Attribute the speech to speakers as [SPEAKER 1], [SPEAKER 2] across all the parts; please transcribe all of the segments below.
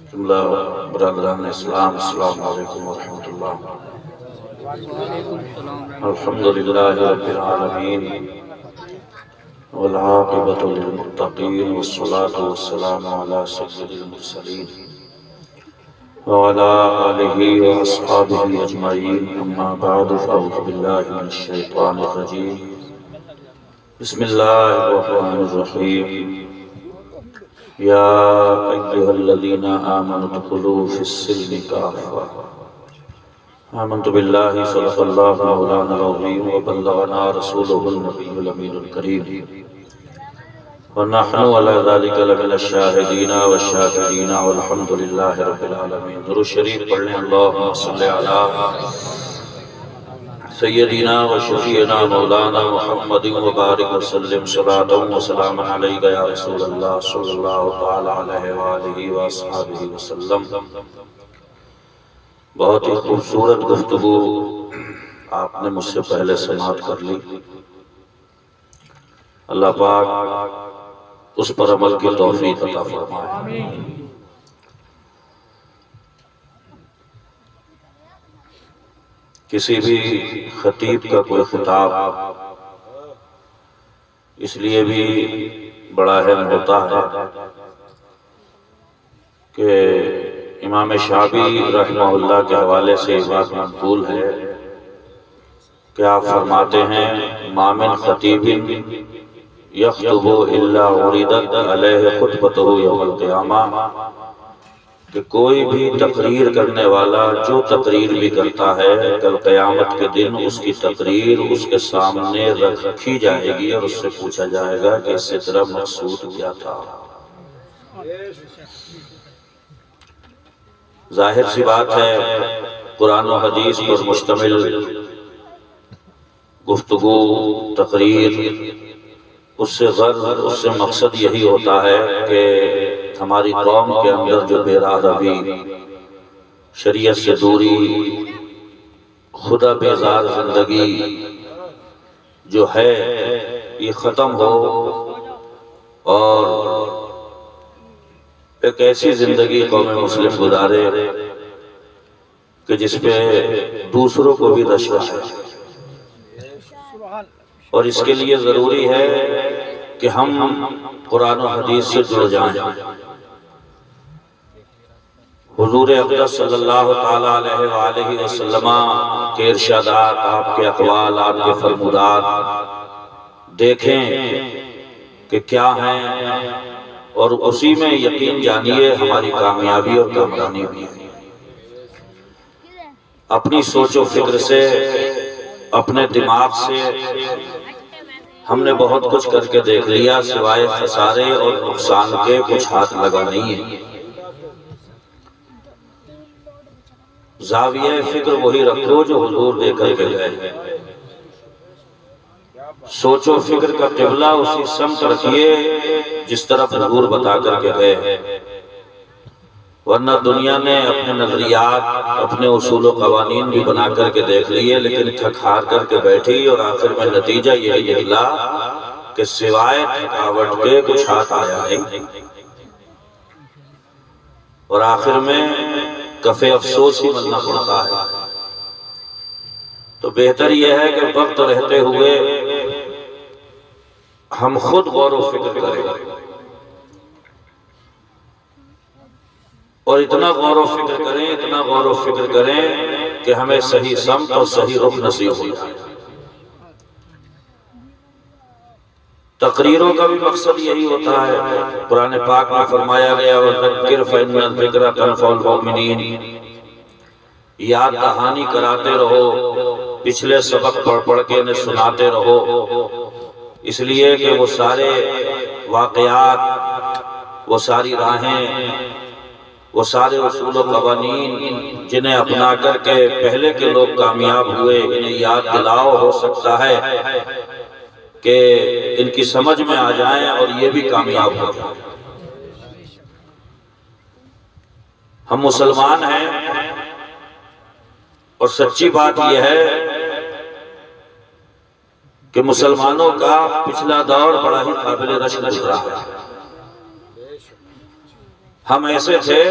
[SPEAKER 1] जुमला बरदरान इस्लाम, अस्सलामु अलैकुम वरहमतुल्लाह। अल्हम्दुलिल्लाहि रब्बिल आलमीन वल आक़िबतु लिल मुत्तक़ीन वस्सलातु वस्सलामु अला सय्यिदिल मुरसलीन व अला आलिहि व अस्हाबिहि अजमईन, अम्मा बअद, फ़अऊज़ु बिल्लाहि मिनश शैतानिर रजीम। बिस्मिल्लाहिर रहमानिर रहीम। या अय्युहल्लज़ीना आमनु उदख़ुलू फ़िस्सिल्मि काफ़्फ़ा। आमन्तु बिल्लाहि सदक़ल्लाहु मौलानल अज़ीम व बल्लगना रसूलुहुन नबियुल अमीनुल करीम व नहनु अला ज़ालिका लमिनश शाहिदीना व शाकिरीना वल्हम्दुलिल्लाहि रब्बिल आलमीन। दुरूद शरीफ पढ़ लें। अल्लाहुम्मा सल्लि अला सय्यदीना व शफ़ीना मौलाना मुहम्मदिन व बारिक व सल्लिम सलातन व सलामन अलैका या रसूलल्लाह सल्लल्लाहु तआला अलैहि व आलिहि व अस्हाबिहि वसल्लम। बहुत ही खूबसूरत गुफ्तगू आपने मुझसे पहले समाअत कर ली। अल्लाह पाक उस पर अमल की तौफीक अता फरमाए। किसी भी खतीब का कोई खिताब इसलिए भी बड़ा अहम होता है कि इमाम शाफी रहमहुल्लाह के हवाले से बात मंक़ूल है कि आप फरमाते हैं, मामिन खतीबिन यख्तुबु इल्ला उरिदत अलैहि खुतबतुहु यौमल क़ियामा, कि कोई भी तकरीर करने वाला जो तकरीर भी करता है, कल क़यामत के दिन उसकी तकरीर उसके सामने रखी जाएगी और उससे पूछा जाएगा कि इससे तेरा मकसूद क्या था। जाहिर सी बात है, कुरान और हदीस पर मुश्तमिल गुफ्तगू तकरीर, उससे गर्ज़, उससे मकसद यही होता है कि हमारी कौम के अंदर जो बेराह रवी, शरीयत से दूरी, खुदा बेजार जिंदगी जो है ये ख़त्म हो और एक ऐसी जिंदगी कौम मुस्लिम गुजारे कि जिसपे दूसरों को भी रश्क है। और इसके लिए ज़रूरी है कि हम कुरान और हदीस से जुड़ जाएं। हुजूर अक़दस सल्लल्लाहु ताला अलैहि वसल्लम के इरशादात, आपके अक़वाल, आपके फरमुदात देखें कि क्या हैं और उसी में यकीन जानिए हमारी कामयाबी और कामरानी भी है। अपनी सोचो फिक्र से, अपने दिमाग से हमने बहुत कुछ करके देख लिया, सिवाय खसारे और नुकसान के कुछ हाथ लगा नहीं है। ज़ाविया फिक्र वही रखो जो हुजूर देकर के गए। सोचो फिक्र का क़िबला उसी समत रखिए जिस तरफ हुजूर बता करके गए। वरना दुनिया ने अपने नजरियात, अपने उसूल और कवानीन भी बना करके देख लिए, लेकिन थक हार करके बैठी और आखिर में नतीजा यही निकला कि सिवाय थकावट के कुछ हाथ आया नहीं और आखिर में कफे अफसोस ही बनना पड़ता है। तो बेहतर यह है कि वक्त रहते हुए हम खुद गौर व फिक्र करें और इतना गौर व फिक्र करें, इतना गौर व फिक्र करें कि हमें सही समत और सही रुख नसीब हो जाए। तकरीरों का भी मकसद यही होता है। कुरान पाक में फरमाया गया, वज़क्किर फ़इन्नल ज़िक्रा तनफ़उल मुमिनीन, याद दहानी कराते रहो, पिछले सबक पढ़ पढ़ के इन्हें सुनाते रहो, इसलिए कि वो सारे वाक़यात, वो सारी राहें, वो सारे उसूल और कवानीन जिन्हें अपना करके पहले के लोग कामयाब हुए, इन्हें याद दिलाओ, हो सकता है कि इनकी समझ में आ जाएं और ये भी कामयाब हो जाए। हम मुसलमान हैं और सच्ची बात यह है कि मुसलमानों का पिछला दौर बड़ा ही काबिल रश्क गुजरा है। हम ऐसे थे,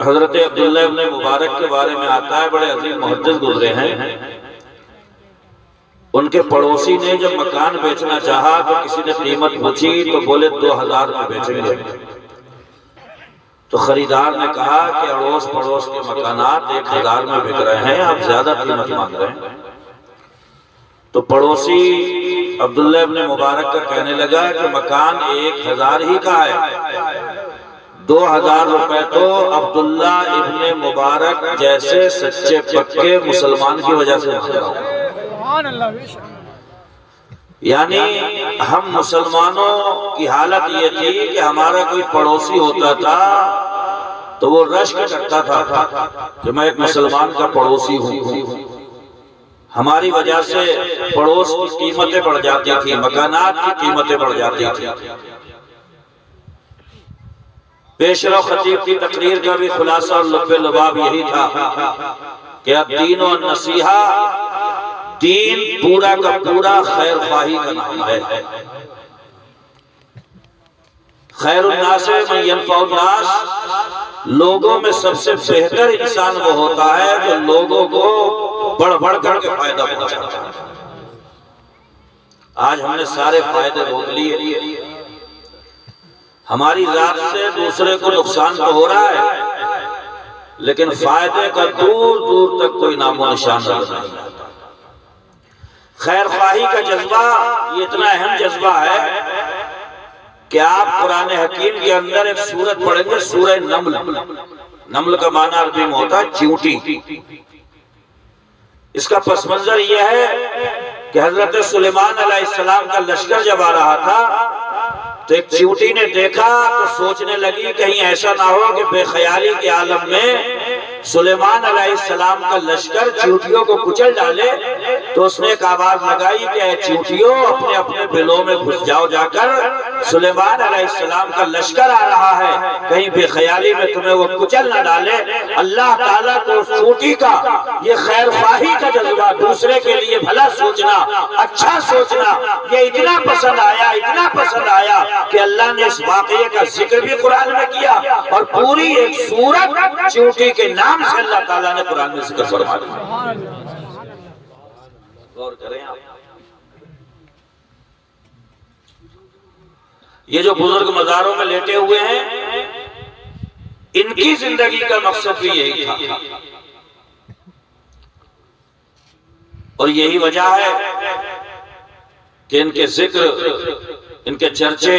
[SPEAKER 1] हजरत अब्दुल्लाह इब्न मुबारक के बारे में आता है, बड़े अजीम मुहद्दिस गुजरे हैं। उनके पड़ोसी ने जब मकान बेचना चाहा तो किसी ने कीमत पूछी तो बोले 2000 में बेचेंगे। तो खरीदार ने कहा कि अड़ोस पड़ोस के मकानात 1000 में बिक रहे हैं, आप ज्यादा कीमत मांग रहे हैं। तो पड़ोसी अब्दुल्लाह इब्न मुबारक का कहने लगा कि मकान 1000 ही का है, 2000 रुपए तो अब्दुल्ला इब्न मुबारक जैसे सच्चे पक्के मुसलमान की वजह से मांग रहा हूं। यानी हम मुसलमानों की हालत ये थी कि हमारा कोई पड़ोसी होता था तो वो रश्क करता था कि मैं एक मुसलमान का पड़ोसी हूं। हमारी वजह से पड़ोस की कीमतें बढ़ जाती थी, मकानात की कीमतें बढ़ जाती थी। पेशरो खतीब की तकरीर का भी खुलासा और लब्बे लबाब यही था कि अब दीन और नसीहा, दीन पूरा का पूरा खैर ख्वाही का नाम है। खैरुन्नास मन यनफउन्नास, लोगों में सबसे बेहतर इंसान वो होता है जो लोगों को बढ़ बढ़ करके फायदा पहुंचाता है। आज हमने सारे फायदे रोक लिए, हमारी जात से दूसरे को नुकसान तो हो रहा है लेकिन फायदे का दूर दूर तक कोई नामो निशान नहीं। खैर ख्वाही का जज्बा ये इतना अहम जज्बा है कि आप कुरान हकीम के अंदर एक सूरत पढ़ेंगे, सूरह नम्ल। नम्ल का माना अरबी में होता है चींटी। इसका पस मंजर यह है कि हजरत सुलेमान अलैहिस्सलाम का लश्कर जब आ रहा था तो एक चींटी ने देखा तो सोचने लगी कहीं ऐसा ना हो कि बेख्याली के आलम में सुलेमान अलैहिस्सलाम का लश्कर चींटियों को कुचल डाले। तो उसने एक आवाज लगाई कि ऐ चींटियों, अपने अपने बिलों में घुस जाओ जाकर, सुलेमान अलैहिस्सलाम का लश्कर आ रहा है, कहीं बेख्याली में तुम्हें वो कुचल ना डाले। अल्लाह ताला को चींटी का ये खैर ख्वाही का जज्बा, दूसरे के लिए भला सोचना, अच्छा सोचना, ये इतना पसंद आया, इतना पसंद आया कि अल्लाह ने इस वाक़ये का जिक्र भी कुरान में किया और पूरी एक सूरत चींटी के नाम से अल्लाह ताला ने कुरान में जिक्र फरमा दिया। गौर करें आप। ये जो बुजुर्ग मज़ारों में लेटे हुए हैं, इनकी जिंदगी का मकसद भी यही था और यही वजह है कि इनके जिक्र, इनके चर्चे,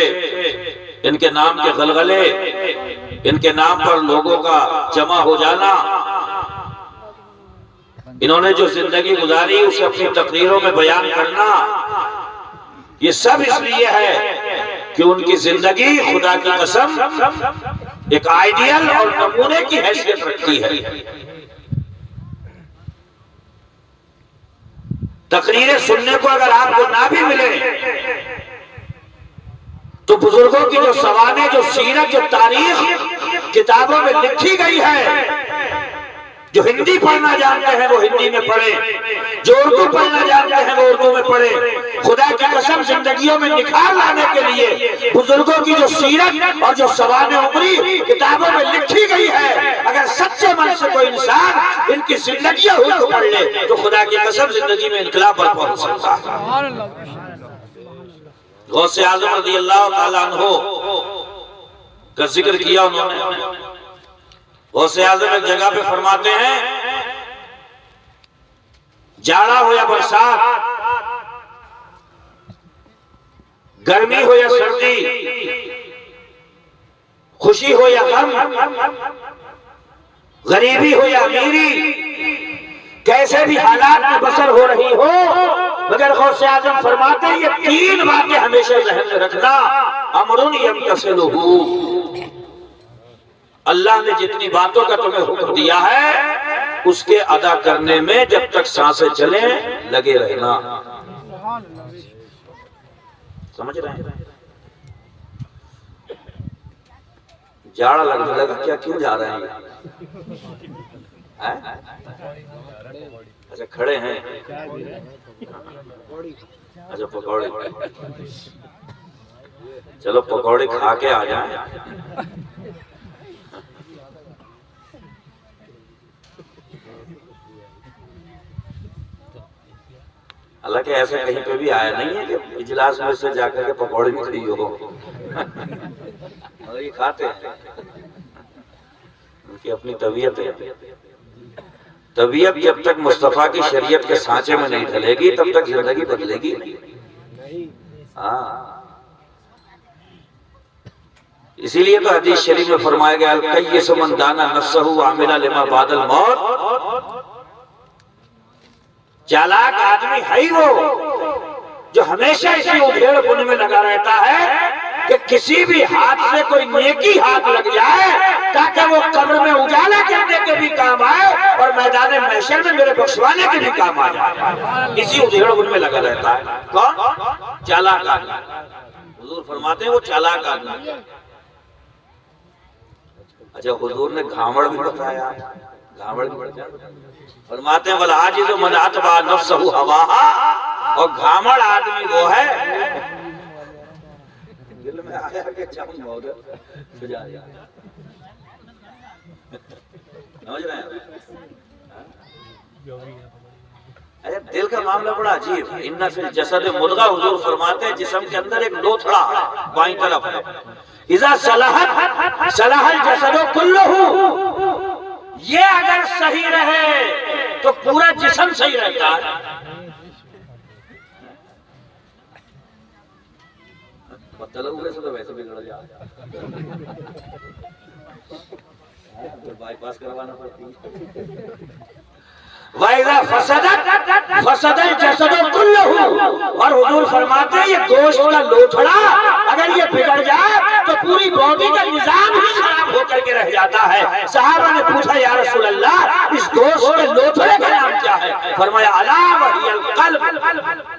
[SPEAKER 1] इनके नाम के गलगले, इनके नाम पर लोगों का जमा हो जाना, इन्होंने जो जिंदगी गुजारी उसे अपनी तकरीरों में बयान करना, ये सब इसलिए है कि उनकी जिंदगी खुदा की कसम एक आइडियल और नमूने की हैसियत रखती है। तकरीरें सुनने को अगर आपको ना भी मिले तो बुजुर्गों की जो सवाने, जो सीरत, जो तारीख किताबों में लिखी गई है, जो हिंदी पढ़ना जानते हैं वो हिंदी में पढ़े, जो उर्दू पढ़ना जानते हैं वो उर्दू में पढ़े। खुदा की कसम जिंदगियों में निखार लाने के लिए बुजुर्गों की जो सीरत और जो सवाने उमरी किताबों में लिखी गई है, अगर सच्चे मन से कोई इंसान इनकी जिंदगियां हुई तो पढ़ ले तो खुदा की कसम जिंदगी में इनकलाब पर पहुंच सकता है। गौसे आज़म रज़ियल्लाहु ताला अन्हु का जिक्र किया उन्होंने। गौसे आज़म एक जगह पे फरमाते हैं, जाड़ा हो या बरसात, गर्मी हो या सर्दी, खुशी हो या गम, गरीबी हो या अमीरी, कैसे भी हालात में बसर हो रही हो, मगर गौसे आज़म फरमाते हैं ये तीन बातें हमेशा ज़हन में रखना। अमरुन यमतसिलुहु, अल्लाह ने जितनी बातों का तुम्हें हुक्म दिया है उसके अदा करने में जब तक सांसें चले लगे रहना। समझ रहे हैं? जाड़ा लगने लगा क्या, क्यों जा रहे हैं? अच्छा खड़े हैं, अच्छा पकौड़े, चलो पकौड़े खा के आ जाए। हालांकि ऐसे कहीं पे भी आया नहीं है कि इजलास में से जाकर के पकौड़े भी खड़ी हो और ये खाते हैं, उनकी अपनी तबीयत है। तबीयत जब तक मुस्तफा की शरीयत के सांचे में नहीं ढलेगी तब तक जिंदगी बदलेगी नहीं। हाँ, इसीलिए तो हदीस शरीफ में फरमाया गया कय्यिस मन दाना नफ्सहु आमिला लिमा बादल मौत। चालाक आदमी है ही वो जो हमेशा इसी उधेड़ बुन में लगा रहता है कि किसी भी हाथ से कोई नेकी हाथ लग जाए ताकि वो कब्र में उजाला करने के भी काम आए और मैदान महशर में मेरे बख्शवाने के भी काम आ जाए। इसी उधेड़ बुन में लगा रहता है। कौन? चालाक आदमी। हुजूर फरमाते हैं वो चालाक आदमी। अच्छा, हुजूर ने घावड़ भी बताया। घावड़ भी बताया, फरमाते हैं वल आजिज़ु मन अतबा नफ्सहु हवाहा, और घावड़ आदमी वो है दिल में आया कि चाहूं मौत सुझा दिया। समझ रहे हैं? अरे दिल का मामला बड़ा अजीब है। इन्ना फिल जसद मुद्गा, हुजूर फरमाते हैं जिस्म के अंदर एक लोथड़ा है बाईं तरफ है। इज़ा सलहत सलहल जसदु कुल्लुहु, ये अगर सही रहे तो पूरा जिस्म सही रहता है। से तो वैसे बिगड़ जाए, बाईपास करवाना पड़ती है। फसदल जसदो कुल्लहु, और हुजूर फरमाते हैं ये गोश्त का लोथड़ा अगर ये बिगड़ जाए तो पूरी बॉडी का निजाम ही खराब होकर के रह जाता है। सहाबा ने पूछा या रसूल अल्लाह इस गोश्त के लोथड़े का नाम क्या है? फरमाया अला वहियल क़ल्ब,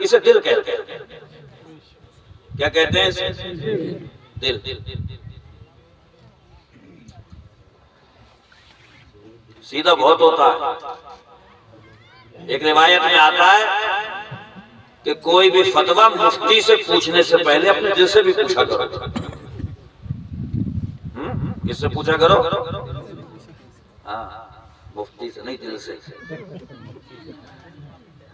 [SPEAKER 1] इसे दिल कहते हैं। क्या कहते हैं इसे? दिल। सीधा बहुत होता है। एक रिवायत में आता है कि कोई भी फतवा मुफ्ती से पूछने से पहले अपने दिल से भी पूछा करो। किससे पूछा करो? हाँ, मुफ्ती से नहीं, दिल से।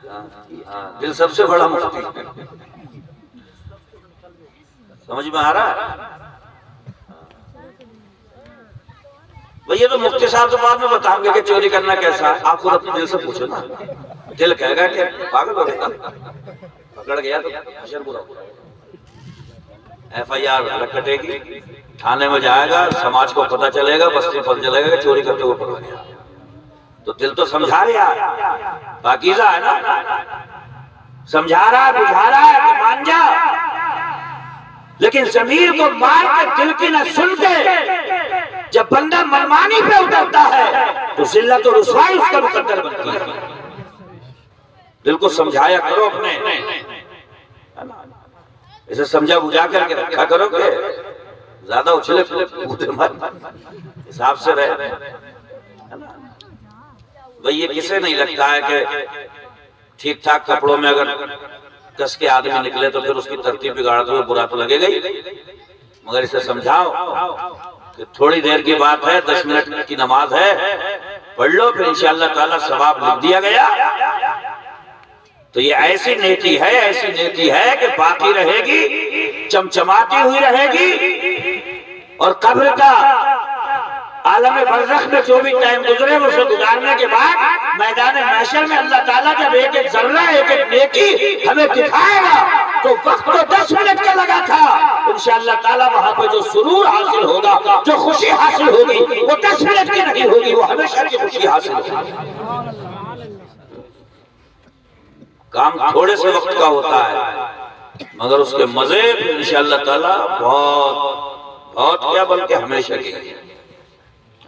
[SPEAKER 1] हाँ, दिल सबसे बड़ा मुफ्ती है। समझ में आ रहा है? भाई ये तो मुफ्ती साहब तो बाद में बताएंगे कि चोरी करना कैसा है। आप खुद अपने दिल से पूछो ना। दिल कहेगा कि पागल हो गया, पकड़ गया तो हशर बुरा होगा। FIR कटेगी, थाने में जाएगा, समाज को पता चलेगा, बस्ती पता चलेगा कि चोरी करते हुए पकड़ गया। तो दिल तो समझा रहा है, पाकीज़ा है ना, समझा रहा है, बुझा रहा है कि मान जा। लेकिन ज़मीर को मार के दिल की न सुन के जब बंदा मनमानी पे उतरता है तो जिल्लत और रुसवाई उसका मुकद्दर बनती है। दिल को समझाया करो अपने, इसे समझा बुझा करके रखा करो कि ज्यादा उछले कूदे मत, हिसाब से रहे। भाई ये किसे नहीं लगता है कि ठीक ठाक कपड़ों में अगर कस के आदमी निकले तो फिर उसकी तरतीब बिगाड़ते हुए बुरा तो लगेगा ही। मगर इसे समझाओ कि थोड़ी देर की बात है, 10 मिनट की नमाज है, पढ़ लो, फिर इंशाअल्लाह ताला सवाब लिख दिया गया। तो ये ऐसी नेकी है, ऐसी नेकी है कि बाकी रहेगी, चमचमाती हुई रहेगी। और कब्र का आलम बरज़ख में जो भी टाइम गुजरे उसे गुजारने के बाद मैदान महशर में अल्लाह ताला जब एक एक जर्रा, एक एक नेकी हमें दिखाएगा तो वक्त तो 10 मिनट का लगा था, इंशाअल्लाह ताला वहां पे जो सुरूर हासिल होगा, जो खुशी हासिल होगी वो 10 मिनट की नहीं होगी, वो हमेशा की खुशी हासिल होगी। काम थोड़े से वक्त का होता है मगर उसके मजे इंशाअल्लाह ताला बहुत क्या बल्कि हमेशा के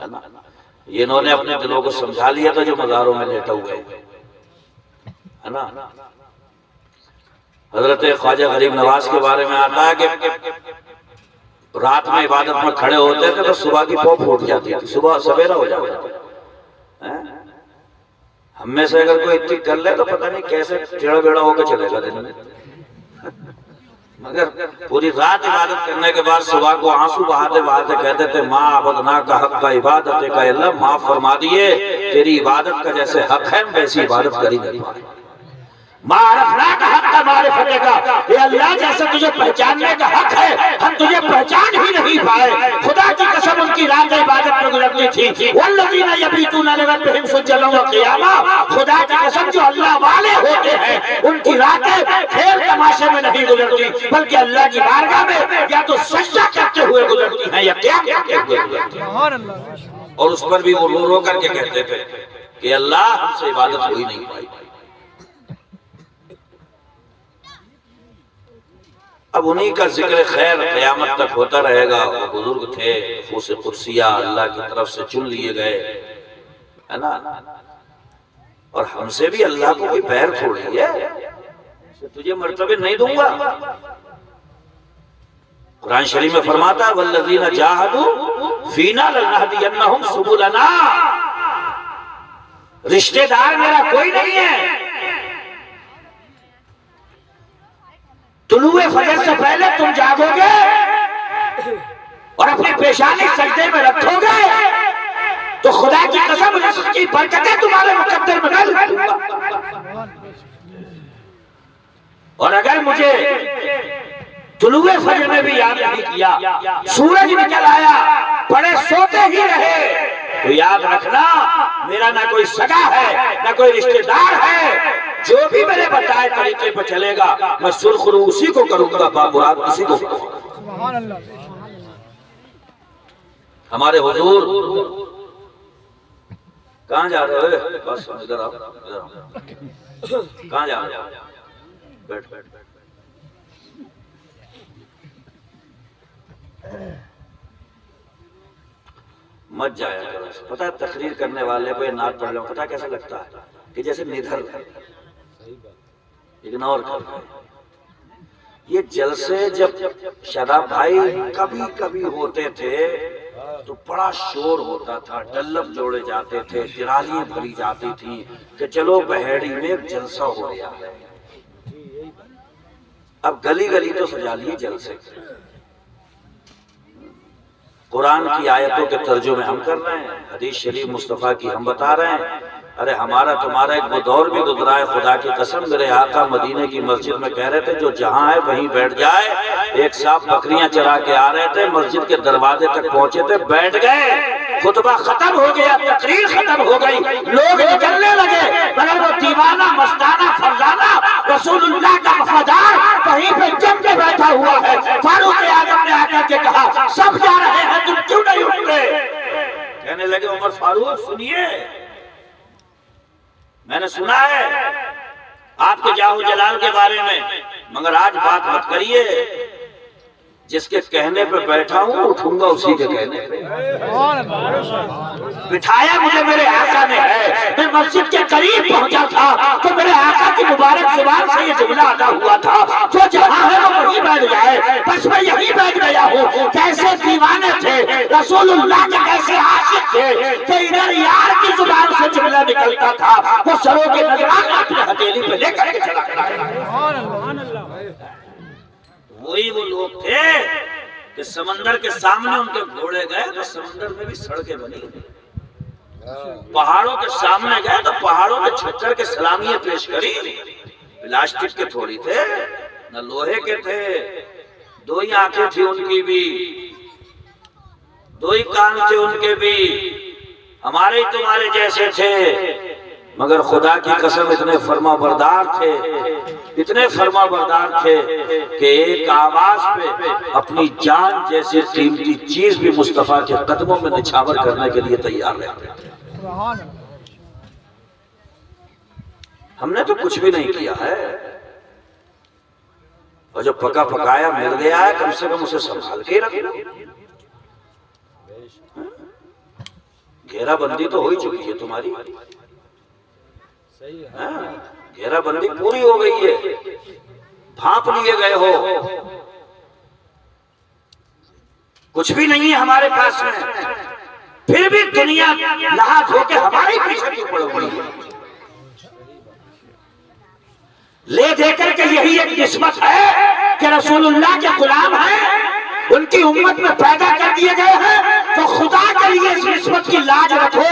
[SPEAKER 1] है ना। ये इन्होंने अपने दिलों को समझा लिया था जो मज़ारों में लेटे हुए है ना। हजरत ख्वाजा गरीब नवाज के बारे में आता है कि रात में इबादत में खड़े होते थे तो सुबह की पौ फूट जाती थी, सुबह सवेरा हो जाता था। हम में से अगर कोई इतनी कर ले तो पता नहीं कैसे टेढ़ा बेड़ा होकर चलेगा दिन में। मगर पूरी रात इबादत करने के बाद सुबह को आंसू बहाते बहाते कहते थे माँ अबदना का हक का इबादत का अल्लाह माफ फरमा दिए, तेरी इबादत का जैसे हक है वैसी इबादत कर ही नहीं पाए। मारफना का हक का मारिफते का, ये अल्लाह जैसे तुझे पहचानने का हक है, हम तुझे पहचान ही नहीं पाए। खुदा की कसम उनकी रात इबादत में गुजरती थी। वल्लज़ीना यबीतूना लिरब्बिहिम सुज्जदन व क़ियामा, खुदा की कसम जो अल्लाह वाले होते हैं उनकी रातें खेल तमाशे में नहीं गुजरती, बल्कि अल्लाह की बारगाह में या तो सजदा करते हुए गुजरती हैं या क़याम करते हुए गुजरती हैं। और उस पर भी वो रो रो करके कहते थे कि अल्लाह हमसे इबादत हो ही नहीं पाई। अब उन्हीं का जिक्र खैर क़यामत तक होता रहेगा। वो बुजुर्ग थे, फूस कुर्सिया अल्लाह की तरफ से चुन लिए गए, है ना। और हमसे भी अल्लाह को कोई पैर थोड़ी है, तुझे मर्तबे नहीं दूंगा। कुरान शरीफ में फरमाता है वल्लज़ीना जाहदू फीना लनहदियन्नहुम सुबुलना, रिश्तेदार मेरा कोई नहीं है। तुलुए फजर से पहले तुम जागोगे और अपनी पेशानी सजदे में रखोगे तो खुदा की कसम रिज़्क़ की बरकतें तुम्हारे मुकद्दर में डाल दूंगा। और अगर मुझे तुलुए फजर में भी याद नहीं किया, सूरज निकल आया, पड़े सोते ही रहे, तो याद रखना मेरा ना कोई सगा है ना कोई रिश्तेदार है। जो भी मेरे बताए तरीके पर चलेगा मैं सुरखरू उसी को करूंगा, बाबुरात उसी को करूंगा। हमारे हुजूर कहाँ जा रहे हो? बस इधर आओ, इधर आओ। कहाँ जा रहे हो? बैठ बैठ बैठ। मत जाया करो। पता है तकरीर करने वाले को ये नात पढ़ लो, पता कैसा लगता है कि जैसे निधर इग्नोर कर रहे हैं। ये जलसे जब शराब भाई कभी कभी होते थे तो बड़ा शोर होता था, डल्लफ जोड़े जाते थे, तिरालियां भरी जाती थी कि चलो बहेड़ी में जलसा हो गया है। अब गली गली तो सजा लिए जलसे। कुरान की आयतों के तर्जुमे हम कर रहे हैं, हदीस शरीफ मुस्तफ़ा की हम बता रहे हैं। अरे हमारा तुम्हारा एक वो दौर भी गुजरा है, खुदा की कसम मेरे आका मदीने की मस्जिद में कह रहे थे जो जहां है वहीं बैठ जाए। एक साहब बकरियां चरा के आ रहे थे, मस्जिद के दरवाजे तक पहुंचे थे, बैठ गए, खुतबा खत्म हो गया, तकरीर खत्म हो गई, लोग निकलने लगे, मगर वो दीवाना मस्ताना फरजाना रसूलुल्लाह का वफादार वहीं पे जम के बैठा हुआ है। फारूक आजम ने आकर के कहा सब जा रहे हैं तुम क्यों नहीं उठते? कहने लगे उमर फारूक सुनिए, मैंने सुना है आपके जाहू जलाल के बारे में, मगर आज बात मत करिए। जिसके कहने पे बैठा हूँ उठूंगा उसी के कहने पे। बिठाया मुझे मेरे आका ने है। मैं मस्जिद के करीब पहुंचा था तो मेरे आका की मुबारक जुबान से ये जुमला अदा हुआ था, जो जहां है वो वहीं बैठ जाए। बस मैं यही बैठ गया हूँ। कैसे दीवाने थे रसूलुल्लाह के, कैसे आशिक थे कि इधर यार की जुबान से जुमला निकलता था, वो सरों के नजरान अपने हथेली पे लेकर के चला गया। वही वो लोग थे कि समंदर के सामने उनके घोड़े गए तो समंदर में भी सड़कें बनी, पहाड़ों के सामने गए तो पहाड़ों के छक्कर के सलामियां पेश करी। प्लास्टिक के थोड़ी थे न लोहे के थे, दो ही आंखें थी उनकी भी, दो ही कान थे उनके भी, हमारे तुम्हारे जैसे थे, मगर खुदा की कसम इतने फर्माबरदार थे, इतने फर्माबरदार थे कि एक आवाज पे अपनी जान जैसी कीमती चीज भी मुस्तफा के कदमों में निछावर करने के लिए तैयार रहते थे। हमने तो कुछ भी नहीं किया है, और जो पका पकाया मिल गया है कम से कम उसे संभाल के रखना। घेराबंदी तो हो ही चुकी है तुम्हारी, घेराबंदी पूरी हो गई है, भांप लिए गए हो, कुछ भी नहीं है हमारे पास में, फिर भी दुनिया नहा धो के हमारे पीछे क्यों पड़ गई है? ले देकर के यही एक निस्बत है कि रसूलुल्लाह के गुलाम हैं, उनकी उम्मत में पैदा कर दिए गए हैं, तो खुदा के लिए इस निस्बत की लाज रखो,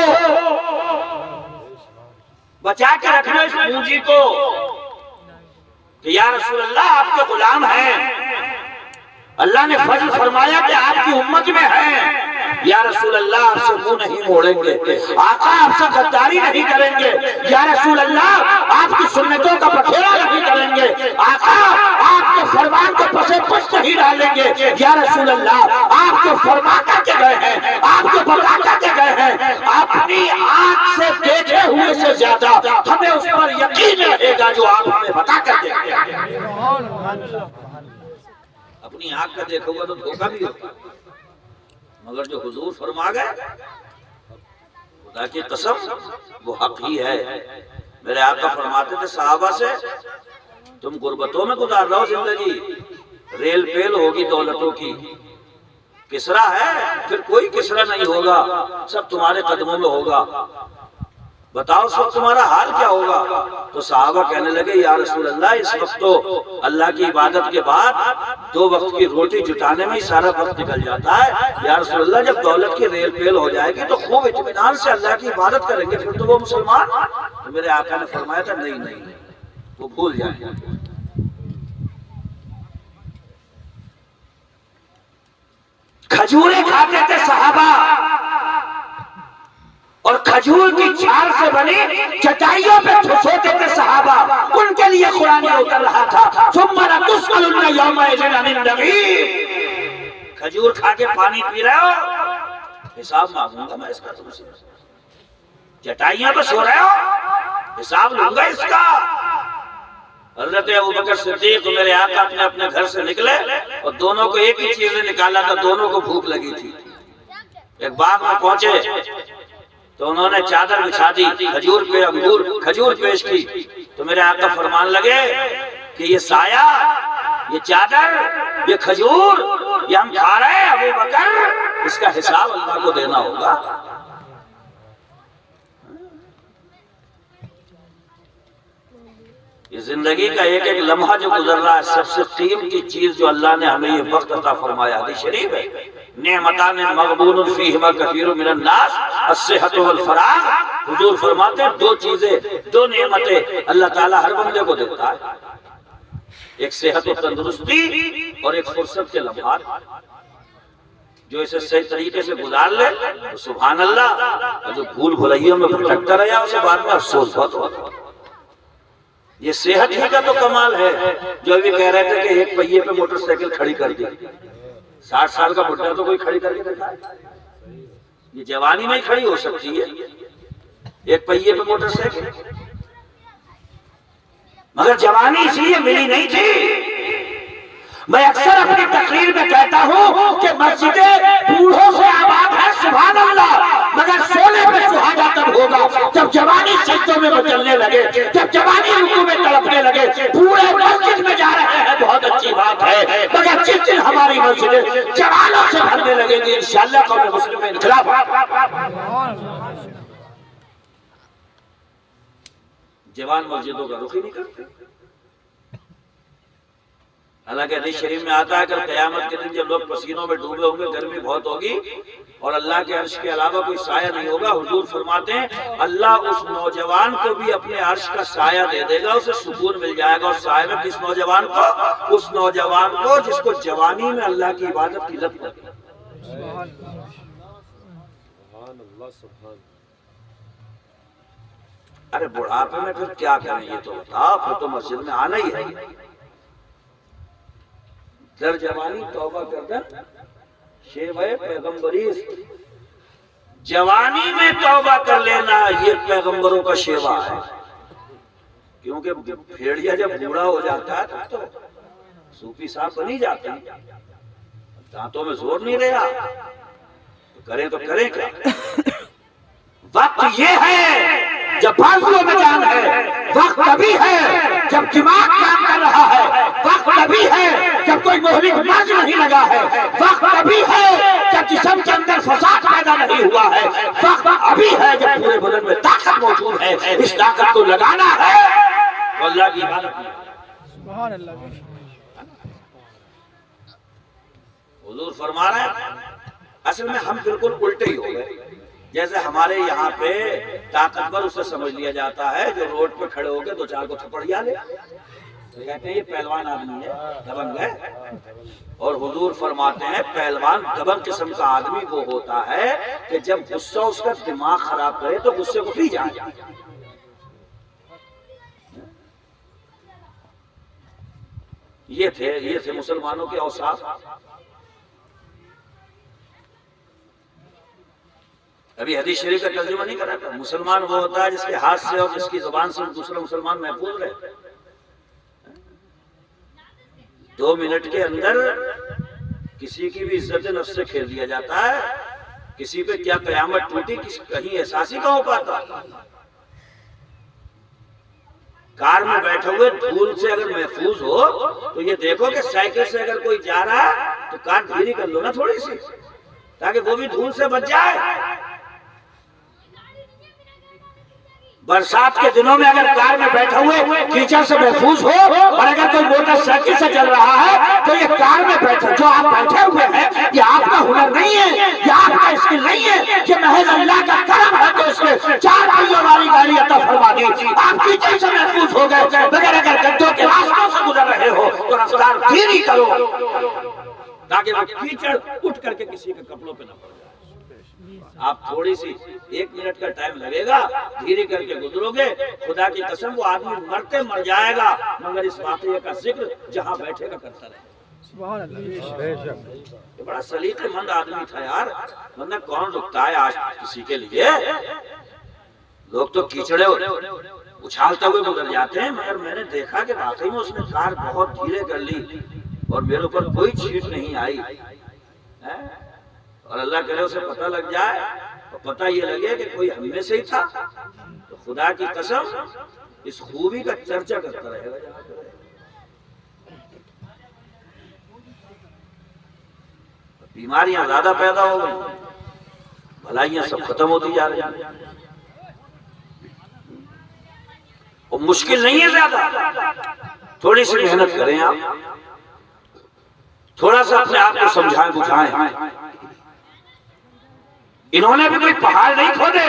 [SPEAKER 1] बचा के रखना इस पूंजी को। कि या रसूल अल्लाह आपके गुलाम हैं, अल्लाह ने फजल फरमाया कि आपकी उम्मत में है। या रसूल अल्लाह आपसे मुंह नहीं मोड़ेंगे, आका आपसे गद्दारी नहीं करेंगे। या रसूल अल्लाह आपकी सुन्नतों का पखेड़ा नहीं करेंगे, आका आपके फरमान को पसे पुष्ट नहीं डालेंगे। या रसूल अल्लाह आपके फरमा करके गए हैं, आपके बता करके गए हैं, अपनी आंख से देखे हुए से ज्यादा हमें उस पर यकीन रहेगा जो आप हमें बता करके गए। अपनी आंख का देखा हुआ तो धोखा भी होगा, मगर जो हुजूर फरमा गए खुदा की कसम वो हक ही है। मेरे आका फरमाते थे सहाबा से, तुम गुर्बतों में गुजार रहो जिंदगी, रेल पेल होगी दौलतों की, किसरा है फिर कोई किसरा नहीं होगा, सब तुम्हारे कदमों में होगा, बताओ सब तुम्हारा हाल क्या होगा। तो सहाबा कहने लगे या रसूल अल्लाह इस वक्त तो अल्लाह की इबादत के बाद 2 वक्त की रोटी जुटाने में ही सारा वक्त निकल जाता है। या रसूल अल्लाह जब दौलत की रेल पेल हो जाएगी तो खूब इत्मीनान से अल्लाह की इबादत करेंगे, फिर तो वो मुसलमान। तो मेरे आका ने फरमाया था नहीं नहीं वो भूल जाएंगे। खजूरें खाते थे सहाबा और खजूर की छाल से बनी चटाइयों पे सोते थे सहाबा, उनके लिए कुरान उतर रहा था खजूर खा के पानी पी रहे हो, हिसाब मांगूंगा मैं इसका तुमसे। चटाइयों पे सो रहे हो, हिसाब लूंगा इसका। हज़रत अबू बकर सिद्दीक मेरे आका अपने अपने घर से निकले और दोनों को एक ही चीज ने निकाला था, दोनों को भूख लगी थी। एक बाग में पहुंचे तो उन्होंने चादर बिछा दी, खजूर पे अंगूर खजूर पेश की। तो मेरे आका फरमान लगे कि ये साया, ये चादर, ये खजूर, ये हम खा रहे हैं अबू बकर, इसका हिसाब अल्लाह को देना होगा। ये जिंदगी का एक एक लम्हा जो गुजर रहा है, सबसे कीमती चीज जो अल्लाह ने हमें ये वक्त अता फरमाया, हदीस शरीफ है, नेमतान मग़बूनुन फ़ीहिमा कसीरुम मिनन नास अस्सिहतु वल फराग। हुजूर फरमाते हैं 2 चीजें, 2 नेमतें अल्लाह ताला हर बंदे को देता है, एक सेहत और तंदुरुस्ती और एक फुर्सत के लम्हात। जो इसे सही तरीके से गुजार ले तो सुभान अल्लाह, और जो भूल भुलैयों में भटकता रहा उसे बाद में अफसोस बहुत होता। ये सेहत ही का तो कमाल है। जो अभी कह रहे थे कि एक पहिए पे मोटरसाइकिल खड़ी कर दी, 60 साल का बुढ़ा तो कोई खड़ी करके देखा है? ये जवानी में ही खड़ी हो सकती है एक पहिए पे मोटरसाइकिल, मगर जवानी इसलिए मिली नहीं थी। मैं अक्सर अपनी तकरीर में कहता हूँ कि मस्जिदें बूढ़ों से आबाद है, सुभान अल्लाह, मगर सोने पे सुहागा तब होगा जब जवानी सजदों में मचलने लगे, जब जवानी रुकू में तड़पने लगे। पूरे मस्जिद में जा रहे हैं, बहुत अच्छी बात है, मगर जिस दिन हमारी मस्जिदें जवानों से भरने लगेंगी इंशाअल्लाह कौम मुस्लिम में इनकलाब। जवान मस्जिदों का रुख ही नहीं करते। हालांकि हदीस शरीफ में आता है कि क़यामत के दिन जब लोग पसीनों में डूबे होंगे, गर्मी बहुत होगी और अल्लाह के अर्श के अलावा कोई साया नहीं होगा, हुजूर फरमाते हैं अल्लाह उस नौजवान को भी अपने अर्श का साया दे देगा, उसे सुकून मिल जाएगा। और साया में किस नौजवान को? उस नौजवान को जिसको जवानी में अल्लाह की इबादत की लत लगी। अरे बुढ़ापे में फिर क्या करें ये तो बताओ, फिर तो मस्जिद में आना ही है। दर जवानी तौबा करदन शेवे पैगंबरी, जवानी में तौबा कर लेना ये पैगंबरों का शेवा है। क्योंकि भेड़िया जब बूढ़ा हो जाता है तो सूफी साहब बनी जाते हैं, दांतों में जोर नहीं रहा, तो करें क्या। वक्त ये है जब बाजुओं में जान है, वक्त तभी है जब दिमाग काम कर रहा है, वक्त तभी है जब कोई मोहरी मर्ज नहीं लगा है, वक्त तभी है जब जिस्म के अंदर फसाद पैदा नहीं हुआ है, वक्त अभी है जब पूरे बदन में ताकत मौजूद है। इस ताकत को लगाना है अल्लाह की इबादत। हुजूर फरमा रहे हैं असल में हम बिल्कुल उल्टे ही हो गए। जैसे हमारे यहाँ पे ताकतवर उसे समझ लिया जाता है जो रोड पे खड़े होकर 2-4 को थप्पड़िया ले, कहते हैं ये पहलवान आदमी है, दबंग है। और हुजूर फरमाते हैं पहलवान दबंग किस्म का आदमी वो होता है कि जब गुस्सा उसका दिमाग खराब करे तो गुस्से को पी जाए। ये थे मुसलमानों के औसाफ। अभी हदीस शरीफ का तर्जुमा नहीं करा था। मुसलमान वो होता है जिसके हाथ से और जिसकी जुबान से दूसरा मुसलमान महफूज रहे। 2 मिनट के अंदर किसी की भी इज्जत नफ्स से खेल दिया जाता है। किसी पे क्या कयामत टूटी, कहीं एहसास ही का हो पाता। कार में बैठे हुए धूल से अगर महफूज हो तो ये देखो कि साइकिल से अगर कोई जा रहा है तो कार धीरे कर लो ना थोड़ी सी, ताकि वो भी धूल से बच जाए। बरसात के दिनों में अगर कार में बैठे हुए कीचड़ से महफूज हो और अगर कोई मोटरसाइकिल से चल रहा है तो ये कार में बैठे जो आप बैठे हुए हैं ये आपका हुनर नहीं है, ये आपका स्किल नहीं है, ये महज अल्लाह का करम है। तो इसमें 4 पहियों वाली गाड़ी अता फरमा दी। आप कीचड़ से महफूज हो गए, मगर अगर गड्ढों के रास्तों से गुजर रहे हो तो रफ्तार धीरे करो ताकि वो कीचड़ उठ करके किसी के कपड़ों पे न पड़ जाए। आप थोड़ी सी 1 मिनट का टाइम लगेगा, धीरे करके गुजरोगे, खुदा की कसम वो आदमी मरते मर जाएगा मगर इस वाकये का जिक्र जहां बैठेगा करता रहेगा। ये बड़ा सलीकेमंद आदमी था यार, वरना कौन रुकता है आज किसी के लिए। लोग तो कीचड़े उछालते हुए गुजर जाते हैं, मगर मैंने देखा कि वाकई में उसने कार बहुत धीरे कर ली और मेरे ऊपर कोई छींट नहीं आई है? और अल्लाह करे उसे पता लग जाए और पता ये लगे कि कोई हम में से ही था तो खुदा की कसम इस खूबी का चर्चा करता रहेगा। बीमारियां ज्यादा पैदा हो गई, भलाइयां सब खत्म होती जा रही हैं। और मुश्किल नहीं है ज्यादा, थोड़ी सी मेहनत करें आप, थोड़ा सा अपने आप को समझाएं बुझाएं। इन्होंने भी कोई पहाड़ नहीं खोदे,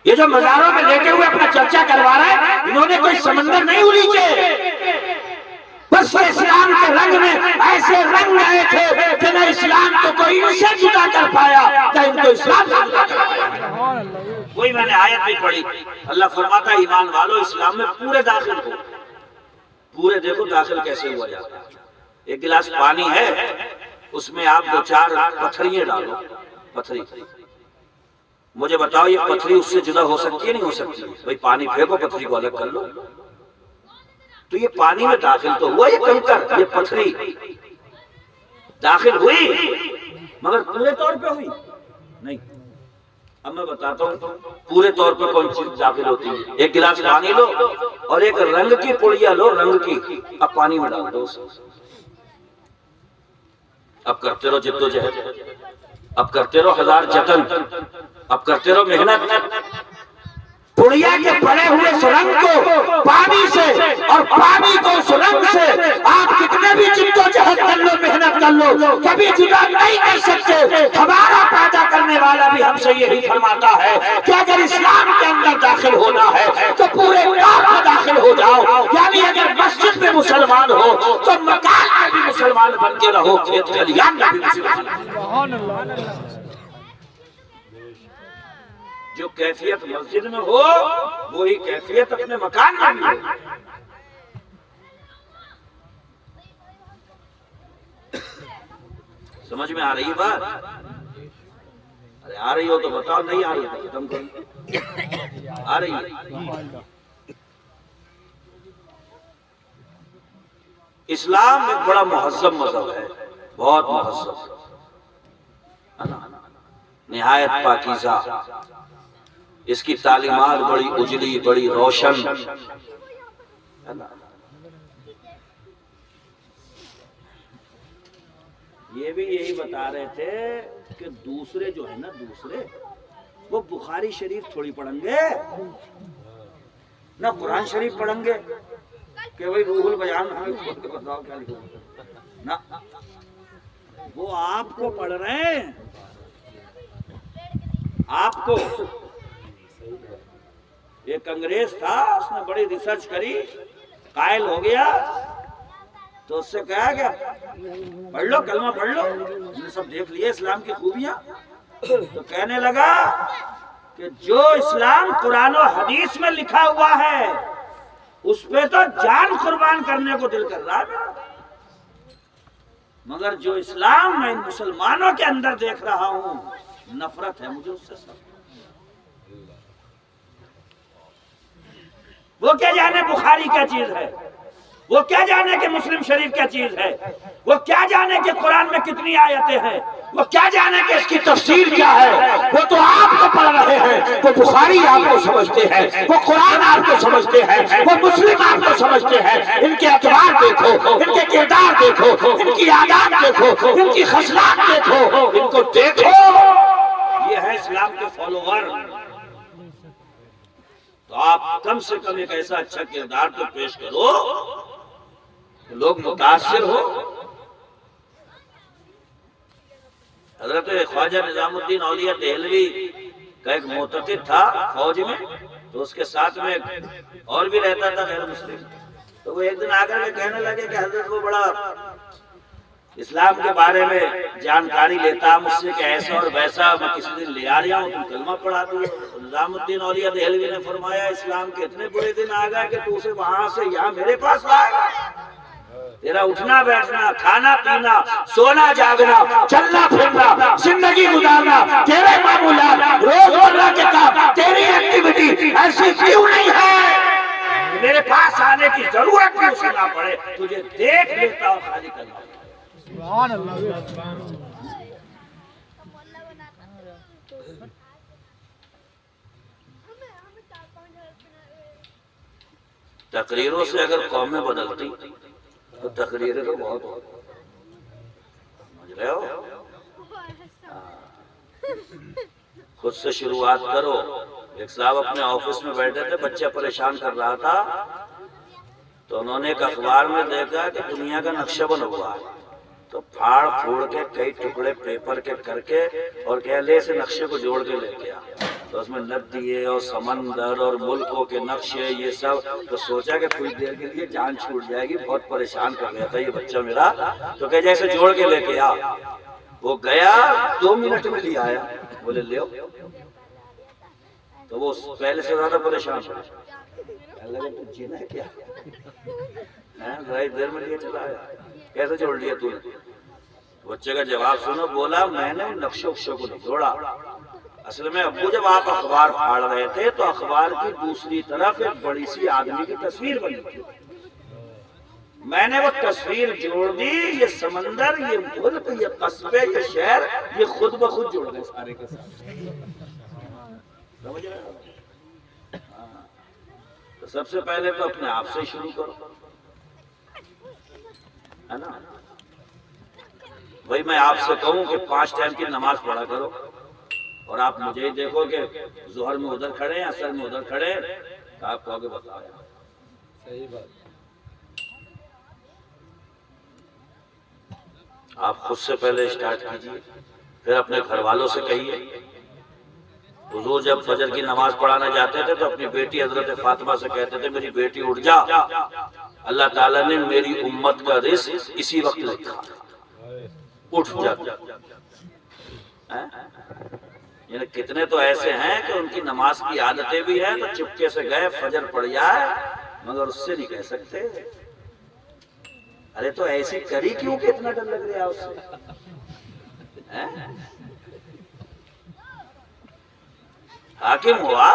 [SPEAKER 1] ये जो मजारों में लेटे हुए अपना चर्चा करवा रहा है इन्होंने कोई समंदर नहीं उलीचे, बस ये इस्लाम के रंग में ऐसे रंग आए थे कि न इस्लाम को कोई इनसे जुदा कर पाया न इनको इस्लाम से जुदा कर पाया। वही मैंने आयत भी पढ़ी, अल्लाह फरमाता है ईमान वालों इस्लाम में पूरे दाखिल हो। पूरे देखो दाखिल कैसे हुआ जाता है। एक गिलास पानी है उसमें आप 2-4 पत्थरियां डालो, पत्थरी, मुझे बताओ ये पत्थरी उससे जुदा हो सकती है नहीं हो सकती? भाई पानी फेंको पत्थरी को अलग कर लो, तो ये पानी में दाखिल तो हुआ, ये कंकर ये पत्थरी दाखिल हुई मगर पूरे तौर पे हुई नहीं। अब मैं बताता हूँ पूरे तौर पे कौन चीज दाखिल होती है। एक गिलास पानी लो और एक रंग की पुड़िया लो, रंग की, अब पानी में डाल दो। अब करते रहो जिद्दोजहद, अब करते रहो 1000 जतन, अब करते रहो मेहनत। पुड़िया के पड़े हुए सुरंग को पानी से और पानी को सुरंग से आप कितने भी जिद्दोजहद कर लो, मेहनत कर लो, कभी जुदा नहीं कर सकते। हमारा पैदा करने वाला भी हमसे यही फरमाता है कि अगर इस्लाम के अंदर दाखिल होना है तो पूरे काम में दाखिल हो जाओ। यानी अगर मस्जिद में मुसलमान हो तो मकान में भी मुसलमान बन के रहो, खेत खलियान में भी मुसलमान। जो कैफियत मस्जिद में हो वही कैफियत अपने मकान में भी हो। समझ में आ रही है बात? अरे आ रही हो तो बताओ, नहीं आ रही तो खत्म करो। आ रही है। इस्लाम एक बड़ा मुहज्जम मजहब है, बहुत मुहज्जम, निहायत पाकीज़ा। इसकी तालीमात बड़ी उजली, बड़ी रोशन, ये भी यही बता रहे थे कि दूसरे जो है ना, दूसरे वो बुखारी शरीफ थोड़ी पढ़ेंगे ना कुरान शरीफ पढ़ेंगे कि भाई रूहुल बयान हमें खोल के बताओ क्या लिखो ना, वो आपको पढ़ रहे हैं, आपको। एक अंग्रेज था, उसने बड़ी रिसर्च करी कायल हो गया तो उससे कहा गया पढ़ लो कलमा पढ़ लो, हमने सब देख लिया इस्लाम की खूबियां। तो कहने लगा कि जो इस्लाम कुरान और हदीस में लिखा हुआ है उस पे तो जान कुर्बान करने को दिल कर रहा है मेरा, मगर जो इस्लाम मैं मुसलमानों के अंदर देख रहा हूं नफरत है मुझे उससे सब। वो क्या जाने बुखारी क्या चीज है, वो क्या जाने कि मुस्लिम शरीफ क्या चीज है, वो क्या जाने कि कुरान में कितनी आयतें हैं, वो क्या जाने कि इसकी तफसीर क्या है। वो तो आपको पढ़ रहे हैं, वो बुखारी आपको समझते हैं, वो कुरान आपको समझते हैं, वो मुस्लिम आपको समझते हैं। इनके अतवार देखो, इनके किरदार देखो, इनकी आदात देखो, इनकी खसलात देखो, इनको देखो, ये है इस्लाम के फॉलोवर। तो आप कम से कम एक ऐसा अच्छा किरदार तो पेश करो कि लोग मुतासिर हो। हजरत ख्वाजा निजामुद्दीन औलिया देहलवी का एक मोतक़िद था फौज में, तो उसके साथ में और भी रहता था गैर मुस्लिम। तो वो एक दिन आकर के कहने लगे कि हजरत वो बड़ा इस्लाम के बारे में जानकारी लेता मुझसे कि ऐसा और वैसा, मैं किसी दिन ले आ रहा हूँ, तुम कलमा पढ़ा दो। निजामुद्दीन औलिया देहलवी ने फरमाया इस्लाम के इतने बुरे दिन आ गए कि तू उसे वहां से यहाँ मेरे पास लाएगा। तेरा उठना बैठना, खाना पीना, सोना जागना, चलना फिरना, जिंदगी गुजारना, तेरे मामूलात, रोजमर्रा के काम, तेरी एक्टिविटी ऐसी क्यों नहीं है मेरे पास आने की जरूरत भी उसे ना पड़े, तुझे देख लेता और खाली करना। तकरीरों से अगर कौमें बदलती तो तकरीरें तो बहुत होती, समझ रहे हो। खुद से शुरुआत करो। एक साहब अपने ऑफिस में बैठे थे, बच्चा परेशान कर रहा था, तो उन्होंने एक अखबार में देखा कि दुनिया का नक्शा बना हुआ है, तो फाड़ फोड़ के कई टुकड़े पेपर के करके और कह ले इस नक्शे को जोड़ के लेके आ। तो उसमें नदिये और समंदर और मुल्कों के नक्शे ये सब, तो सोचा कि कुछ देर के लिए जान छूट जाएगी, बहुत परेशान कर रहा था ये बच्चा मेरा, तो कह जैसे जोड़ के लेके आ। वो गया 2 मिनट में ले आया, बोले ले आओ। तो वो पहले से ज्यादा परेशान हो लगा, तू जीना है क्या, देर में लिए चला आया, कैसे जोड़ लिया तूने। बच्चे का जवाब सुनो, बोला मैंने नक्शे उक्शों को नहीं जोड़ा, असल में अब्बू जब आप अखबार फाड़ रहे थे तो अखबार की दूसरी तरफ एक बड़ी सी आदमी की तस्वीर बनी थी, मैंने वो तस्वीर जोड़ दी, ये समंदर, ये मुल्क, ये कस्बे, ये शहर, ये खुद ब खुद जोड़ गए सारे के सारे, समझ रहे हो। तो सबसे पहले तो अपने आप से शुरू करो, है ना। भाई मैं आपसे कहूं कि 5 टाइम की नमाज पढ़ा करो, और आप मुझे ही देखो कि जोहर में उधर खड़े हैं, असर में उधर खड़े हैं, तो आप कहोगे बताया सही बात। आप खुद से पहले स्टार्ट कीजिए, फिर अपने घर वालों से कहिए। हुजूर जब फजर की नमाज पढ़ाने जाते थे तो अपनी बेटी हजरत फातिमा से कहते थे मेरी बेटी उठ जा, अल्लाह ताला ने मेरी उम्मत का रिज़्क इसी वक्त लिखा, उठ जा। यानी कितने तो ऐसे हैं कि उनकी नमाज की आदतें भी हैं, तो चुपके से गए फजर पड़ जाए, मगर उससे नहीं कह सकते अरे तो ऐसी करी क्यों कि इतना डर लग रहा है उससे। हाकिम हुआ,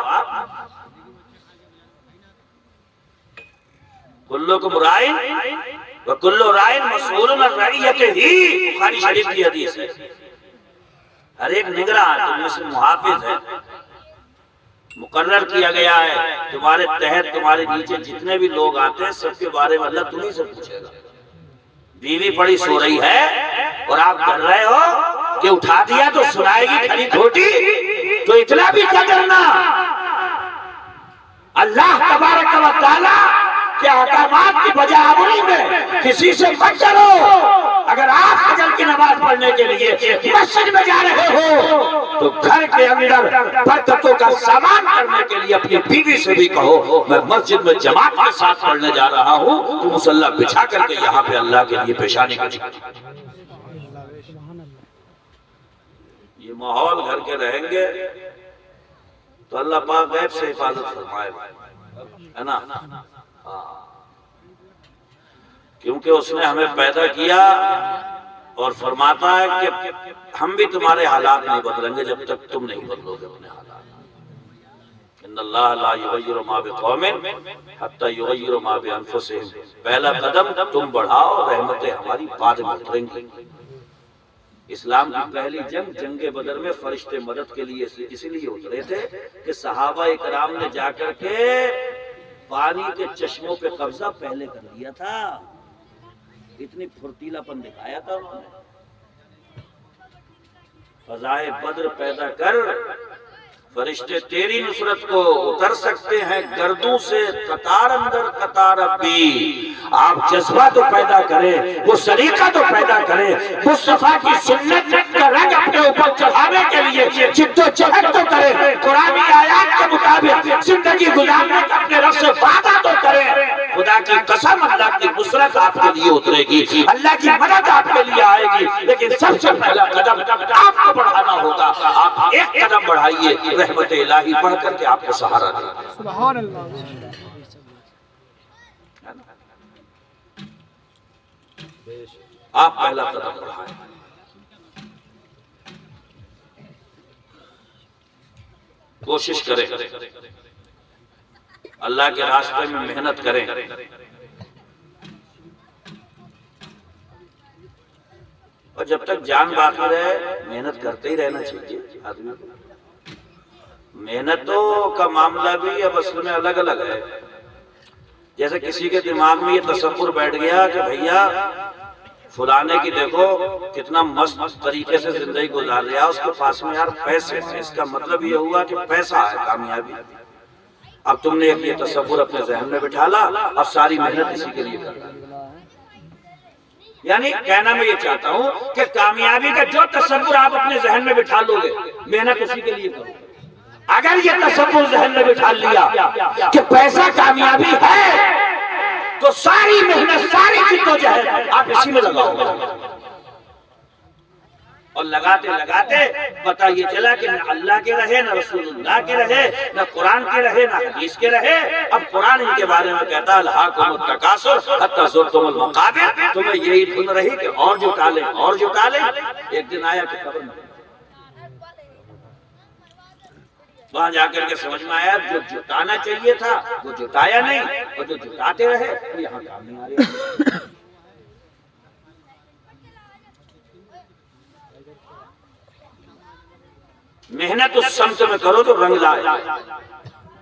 [SPEAKER 1] कुल्लुकुम राइन व कुल्लु राइन मसऊलुन अन रइयतिही, बुखारी शरीफ की हदीस है। हर एक निगरान तुम में से मुहाफिज है, मुकर्रर किया गया है, तुम्हारे तहत तुम्हारे नीचे जितने भी लोग आते हैं सबके बारे में अल्लाह तुम्ही से पूछेगा। बीवी पड़ी सो रही है और आप डर रहे हो कि उठा दिया तो सुनाएगी खरी खोटी, तो इतना भी क्या करना, अल्लाह तबारक व तआला के अहकामात की बजावनी में किसी से मत डरो। अगर आप फजर की नमाज पढ़ने के लिए मस्जिद में जा रहे हो तो घर के अंदर बरकतों का सामान करने के लिए लिए अपनी बीवी से भी कहो मैं मस्जिद में जमात के साथ पढ़ने जा रहा हूँ, तो मुसल्ला बिछा करके यहाँ पे अल्लाह के लिए पेशानी कर। ये माहौल घर के रहेंगे तो अल्लाह पाक गैब से हिफाजत फरमाए, है ना। क्योंकि उसने हमें पैदा किया और फरमाता है कि हम भी तुम्हारे हालात नहीं बदलेंगे जब तक तुम नहीं बदलोगे अपने हालात। इन्नल्लाह ला युगय्यिरु मा बिक़ौमिन हत्ता युगय्यिरु मा बिअनफुसिहिम। पहला कदम तुम बढ़ाओ, रहमतें हमारी बाद में उतरेंगी। इस्लाम की पहली जंग बदर में फरिश्ते मदद के लिए इसलिए उतरे थे कि सहाबा इकराम ने जाकर के पानी के चश्मों पे कब्जा पहले कर लिया था, इतनी फुर्तीलापन दिखाया था उन्होंने। फजाए बद्र पैदा कर, फरिश्ते तेरी नुसरत को उतर सकते हैं गर्दों से कतार अंदर कतार अब्बी। आप जज्बा तो पैदा करें, वो सलीका तो पैदा करें, मुस्तफा की सुन्नत का रंग अपने ऊपर चढ़ाने के लिए जिद्दोजहद तो करें, कुरानी आयत के मुताबिक जिंदगी गुजारने का अपने रब से वादा तो करें। खुदा की कसम अल्लाह की नुसरत आपके लिए उतरेगी, अल्लाह की मदद आपके लिए आएगी, लेकिन सबसे पहला कदम आपको बढ़ाना होगा। आप एक कदम बढ़ाइए, रहमत इलाही पढ़ करके आपको सहारा देगा। सुभान अल्लाह। आप पहला कदम बढ़ाएं, कोशिश करें, अल्लाह के रास्ते में मेहनत करें। और जब तक जान बाकी रहे मेहनत करते ही रहना चाहिए आदमी को। मेहनतों का मामला भी अब असल में अलग अलग है। जैसे किसी के दिमाग में ये तसव्वुर बैठ गया कि भैया फुलाने की देखो कितना मस्त तरीके से जिंदगी गुजार रहा है, उसके पास में यार पैसे हैं, इसका मतलब ये हुआ कि पैसा है कामयाबी। अब तुमने ये तसव्वुर अपने जहन में बिठा ला और सारी मेहनत इसी के लिए करना। यानी कहना मैं ये चाहता हूँ कि कामयाबी का जो तसव्वुर आप अपने जहन में बिठा लोगे, मेहनत उसी के लिए करो। अगर ये तसव्वुर जहन में बिठा लिया कि पैसा कामयाबी है, तो सारी मेहनत सारी जिद्दोजहद आप इसी में लगाओगे। और लगाते लगाते पता ये चला कि न अल्लाह के रहे, न रसूलुल्लाह के रहे, न कुरान के रहे, न हदीस के रहे। अब कुरान इनके बारे में कहता है अल्हाकुमुत तकासुर हत्ता ज़ुरतुमुल मक़ाबिर, तुम्हें यही धुन रही कि और जुटा लें और जुटा लें। एक दिन आया कि कब्र में, वहां जाकर के समझ में आया जो जुटाना चाहिए था वो जुटाया नहीं, और जो जुटाते रहे वो यहाँ काम नहीं आ रहा। मेहनत उस समत में करो तो रंग लाए।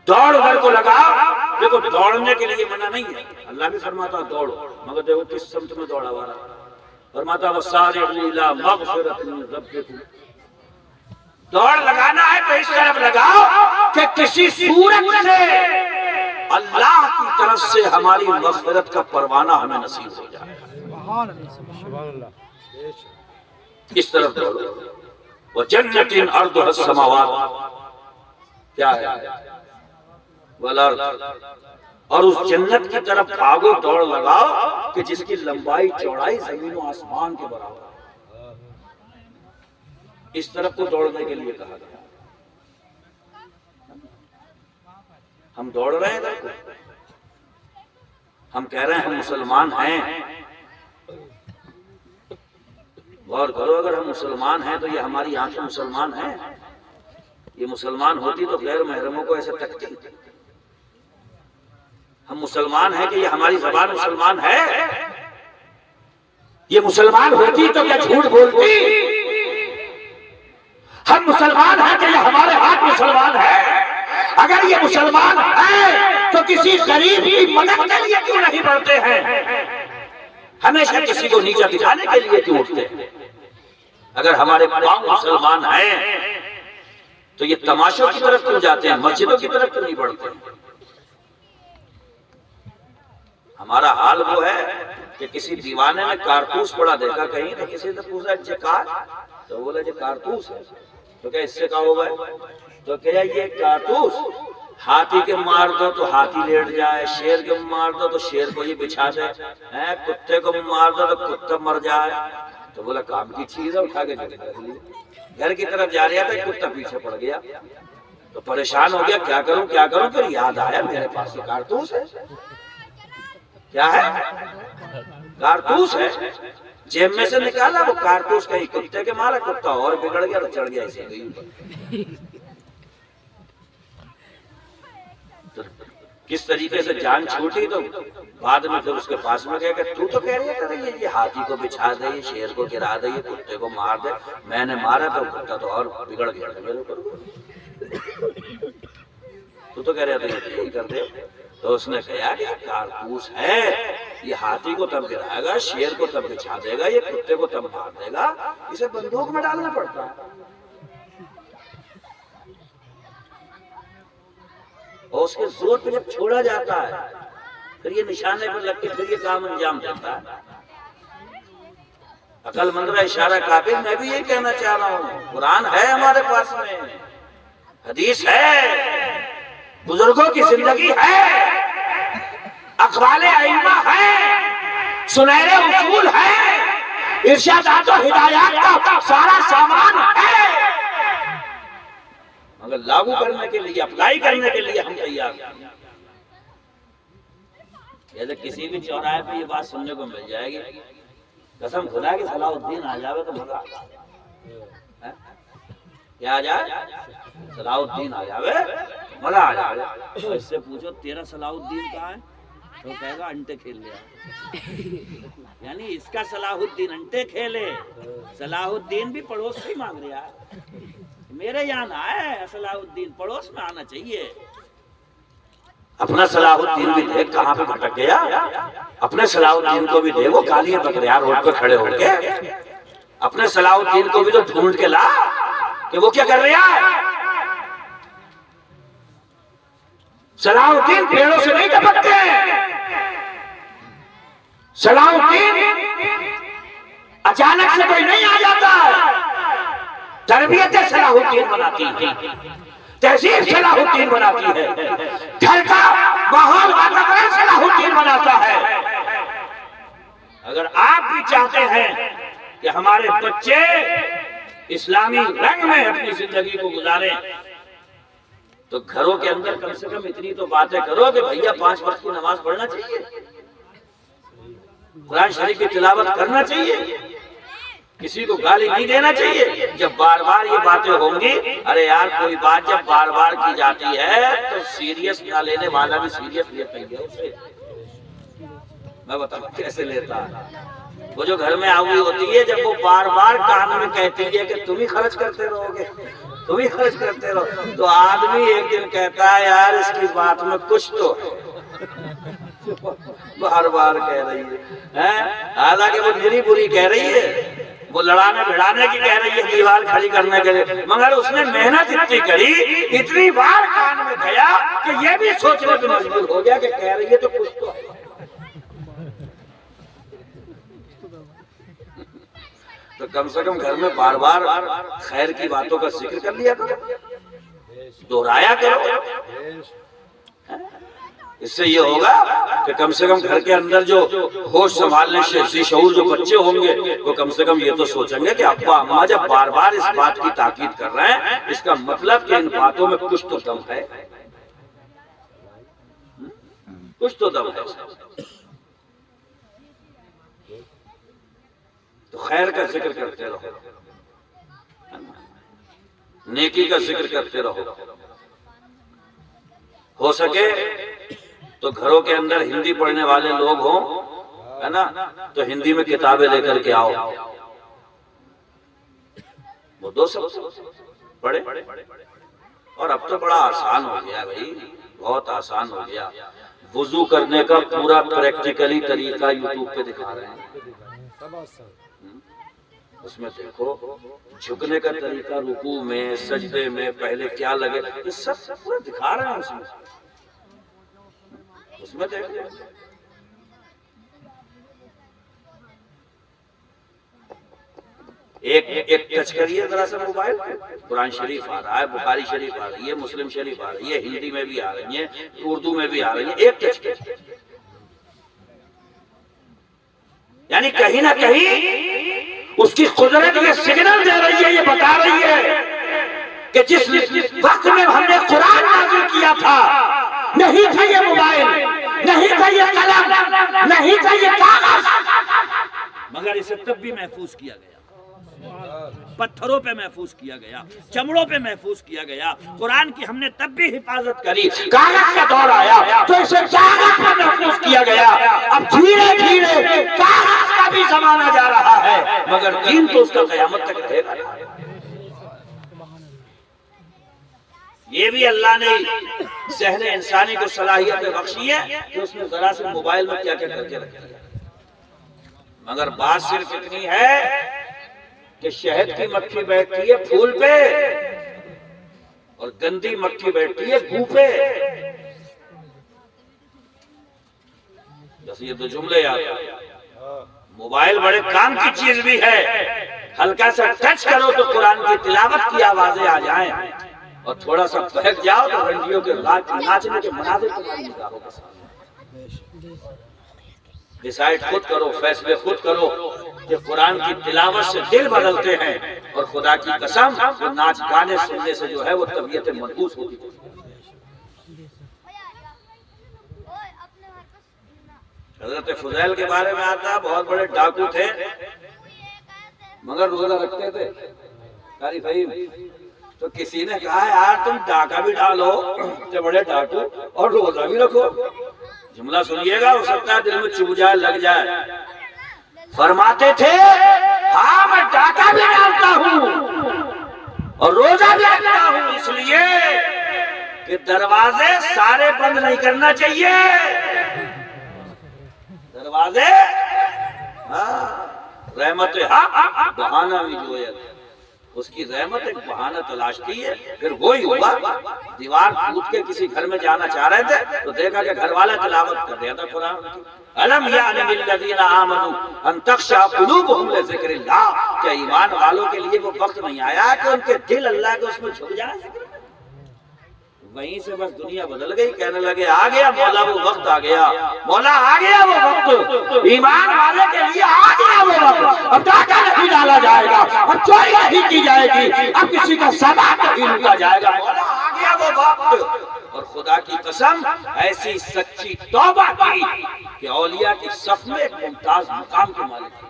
[SPEAKER 1] दौड़ भर को लगाओ। देखो दौड़ने के लिए मना नहीं है, अल्लाह भी फरमाता दौड़ो, मगर देखो किस समत में दौड़ा हुआ फरमाता वसारिअू इला मग़फ़िरतिन मिन रब्बिकुम। दौड़ लगाना है तो इस तरफ लगाओ कि किसी सूरत से अल्लाह की तरफ से हमारी मग़फ़िरत का परवाना हमें नसीब हो जाए। इस तरफ दौड़ो। वो जन्नतिन अर्दुहा समावात, क्या है वल अर्द, और उस जन्नत की तरफ भागो, दौड़ लगाओ कि जिसकी लंबाई चौड़ाई जमीन और आसमान के बराबर। इस तरफ को दौड़ने के लिए कहा गया। हम दौड़ रहे हैं इधर को, हम कह रहे हैं हम मुसलमान हैं। गौर करो, अगर हम मुसलमान हैं तो ये हमारी आंखें मुसलमान हैं। ये मुसलमान होती तो गैर महरमों को ऐसे तकती। हम मुसलमान हैं कि ये हमारी ज़बान मुसलमान है। ये मुसलमान होती तो क्या झूठ बोलती। हम मुसलमान हैं कि ये हमारे हाथ मुसलमान है। अगर ये मुसलमान है तो किसी गरीब की मदद के लिए क्यों नहीं बढ़ते हैं, हमेशा किसी को नीचा दिखाने के लिए क्यों उठते हैं। अगर हमारे पांव मुसलमान हैं तो ये तमाशों की तरफ क्यों जाते हैं, मस्जिदों की तरफ क्यों नहीं बढ़ते हैं। हमारा हाल वो है कि किसी दीवाने ने कारतूस पड़ा देखा कहीं, तो किसी ने पूछा तो बोला जो कारतूस है, तो क्या इससे क्या होगा, तो क्या ये कारतूस हाथी के मार दो तो हाथी लेट जाए, शेर के मार दो तो शेर को ही बिछा दे, है कुत्ते को मार दो तो कुत्ता मर जाए। तो बोला काम की चीज है, उठा के घर की तरफ जा रहा था, कुत्ता पीछे पड़ गया। तो परेशान हो गया, क्या करूं क्या करूं। फिर याद आया मेरे पास ये कारतूस है। क्या है? कारतूस है। जेब में से निकाला, वो कारतूस कहीं कुत्ते के मारा, कुत्ता और बिगड़ गया तो चढ़ गया इसे गई। तो किस तरीके से जान छूटी। तो बाद में फिर उसके पास में गया कि तू तो कह रही है ये हाथी को बिछा दे, ये शेर को गिरा दे, ये कुत्ते को मार दे। मैंने मारा तो कुत्ता तो और बिगड़ गया था मेरे ऊपर। तू तो कह रहे थे यही कर दे। तो उसने कहा कि कारतूस है, ये हाथी को तब गिराएगा, शेर को तब बिछा देगा, ये कुत्ते को तब मार देगा, इसे बंदूक में डालना पड़ता है। और उसके जोर पे जब छोड़ा जाता है, फिर ये निशाने पर लग के फिर ये काम अंजाम देता है। अकलमंद का इशारा काफी। मैं भी यही कहना चाह रहा हूँ, कुरान है हमारे पास में, हदीस है, बुजुर्गों की जिंदगी है, अक़वाले अइम्मा है, सुनहरे उसूल है, इरशादात और हिदायत का सारा सामान है। मगर लागू करने के लिए, अप्लाई करने के लिए हम तैयार हैं। यदि किसी भी चौराहे पे ये बात सुनने को मिल जाएगी, कसम खुदा की सलाहुद्दीन आ जावे तो मजा आ जाए। क्या आ जाए? सलाहुद्दीन आ जावे, मजा आ जाए। तो इससे पूछो तेरा सलाहुद्दीन कहाँ है, तो कहेगा अंटे खेल लिया। यानी इसका सलाहुद्दीन अंटे खेले, सलाहुद्दीन भी पड़ोस से मांग रहा है। मेरे यहाँ ना है सलाहुद्दीन, पड़ोस में आना चाहिए। अपना सलाहुद्दीन भी देख कहाँ पे भटक गया। अपने सलाहुद्दीन को भी देखो, काली बकरिया रोड पे खड़े होके अपने सलाहुद्दीन को भी तो ढूंढ के ला कि वो क्या कर रहा है। सलाहुद्दीन पेड़ों से नहीं टपकते। सलाहुद्दीन अचानक से कोई नहीं आ जाता। तरबियत सलाहुद्दीन बनाती है, तहजीब सलाहुद्दीन बनाती है, घर का माहौल वातावरण सलाहुद्दीन बनाता है। अगर आप भी चाहते हैं कि हमारे बच्चे इस्लामी रंग में अपनी जिंदगी को गुजारें, तो घरों के अंदर कम से कम इतनी तो बातें करो कि भैया 5 वक्त की नमाज पढ़ना चाहिए, कुरान शरीफ की तिलावत करना चाहिए, किसी को गाली नहीं देना चाहिए। जब बार बार ये बातें होंगी, अरे यार कोई बात जब बार बार की जाती है तो सीरियस ना लेने वाला भी सीरियस लेता ही है उसे। मैं बताऊं कैसे लेता है। वो जो घर में आउली होती है, जब वो बार बार कान में कहती है कि तुम ही खर्च करते रहोगे, तुम ही खर्च करते रहो, तो आदमी एक दिन कहता है यार इसकी बात में कुछ तो बार बार कह रही है। हालांकि वो निरी बुरी कह रही है, वो लड़ाने भिड़ाने की कह रही है, दीवार खड़ी करने के लिए, मगर उसने मेहनत इतनी करी, इतनी बार कान में गया कि ये भी सोचने पे मजबूर हो गया कि कह रही है तो कुछ तो है। तो कम से कम घर में बार बार खैर की बातों का जिक्र कर लिया करो, दोहराया करो। इससे ये होगा कि कम से कम घर के अंदर जो होश संभालने से शऊर जो बच्चे होंगे, वो कम से कम ये तो सोचेंगे कि अब्बा अम्मा जब बार बार इस बात की ताकीद कर रहे हैं, इसका मतलब कि इन बातों में कुछ तो दम है, कुछ तो दम है। तो खैर का जिक्र करते रहो, नेकी का जिक्र करते रहो। हो सके तो घरों के अंदर हिंदी पढ़ने वाले लोग हों, है ना, तो हिंदी में किताबें लेकर के आओ, वो दो सब पढ़े। और अब तो बड़ा आसान हो गया भाई, बहुत आसान हो गया। वुजू करने का पूरा प्रैक्टिकली तरीका यूट्यूब पे दिखा रहे हैं। उसमें देखो झुकने का तरीका, रुकू में, सजदे में पहले क्या लगे, ये सब पूरा दिखा रहे हैं उसमें देखो। एक टच करिए जरा सा मोबाइल, कुरान शरीफ आ रहा है, बुखारी शरीफ आ रही है, मुस्लिम शरीफ आ रही है, हिंदी में भी आ रही है, उर्दू में भी आ रही है, एक टच करिए। यानी कहीं ना कहीं उसकी कुदरत ये सिग्नल दे रही है, ये बता रही है कि जिस वक्त में हमने कुरान नाज़िल किया था, नहीं था ये मोबाइल, नहीं था ये कलम, नहीं था ये कागज, मगर इसे तब भी महफूज किया गया, पत्थरों पे महफूज किया गया, चमड़ों पे महफूज किया गया। कुरान की हमने तब भी हिफाजत करी, कागज का दौर आया तो इसे कागज पे महफूज किया गया। अब धीरे धीरे कागज का भी जमाना जा रहा है, मगर दीन तो उसका कयामत तक रहेगा। ये भी अल्लाह ने ज़हन इंसानी को सलाहियत बख्शी है कि उसने जरा से मोबाइल में क्या क्या करके रखा है। मगर बात सिर्फ इतनी है कि शहद की मक्खी बैठती है फूल पे और गंदी मक्खी बैठती है गू पे। बस ये दो जुमले याद है। मोबाइल बड़े काम की चीज भी है, हल्का सा टच करो तो कुरान की तिलावत की आवाजें आ जाएं, और थोड़ा सा बहक जाओ तो रंडियों के नाचने के मनाजिर तुम्हारी निगाहों के सामने। डिसाइड खुद करो, फैसले खुद करो कि कुरान की तिलावत से दिल बदलते हैं, और खुदा की कसम वो नाच गाने सुनने से जो है वो तबीयत मजबूत होती है। हजरत फुजैल के बारे में आता है, बहुत बड़े डाकू थे मगर रोजा रखते थे। कारी भाई तो किसी ने कहा यार तुम डाका भी डालो, इतने बड़े डाकू, और रोजा भी रखो। जुमला सुनिएगा, हो सकता है दिल में चुभ जाए, लग जाए। फरमाते थे हाँ मैं डाका भी डालता हूँ और रोजा भी रखता हूँ, इसलिए कि दरवाजे सारे बंद नहीं करना चाहिए। दरवाजे रहमत बहाना भी जो है, उसकी रहमत एक बहाना तलाशती है। फिर वही हुआ, दीवार कूद के किसी घर में जाना चाह रहे थे तो देखा कि घर वाला तिलावत कर रहा था कुरान। अलम यानी लिल्लज़ीना आमनू अन तख़शा क़ुलूबुहुम लिज़िक्रिल्लाह, क्या ईमान वालों के लिए वो वक्त नहीं आया कि उनके दिल अल्लाह के उसमें झुक जाए। वहीं से बस दुनिया बदल गई, कहने लगे आ गया मौला वो वक्त, आ गया मौला, आ गया वो वक्त, ईमान वाले के लिए आ गया वो वक्त। अब डाका नहीं डाला जाएगा, अब चोरी नहीं की जाएगी, अब किसी का सामान नहीं लूटा जाएगा, मौला आ गया वो वक्त। और खुदा की कसम ऐसी सच्ची तौबा की कि औलिया की सफ में एक मुमताज मुकाम के मालिक थे।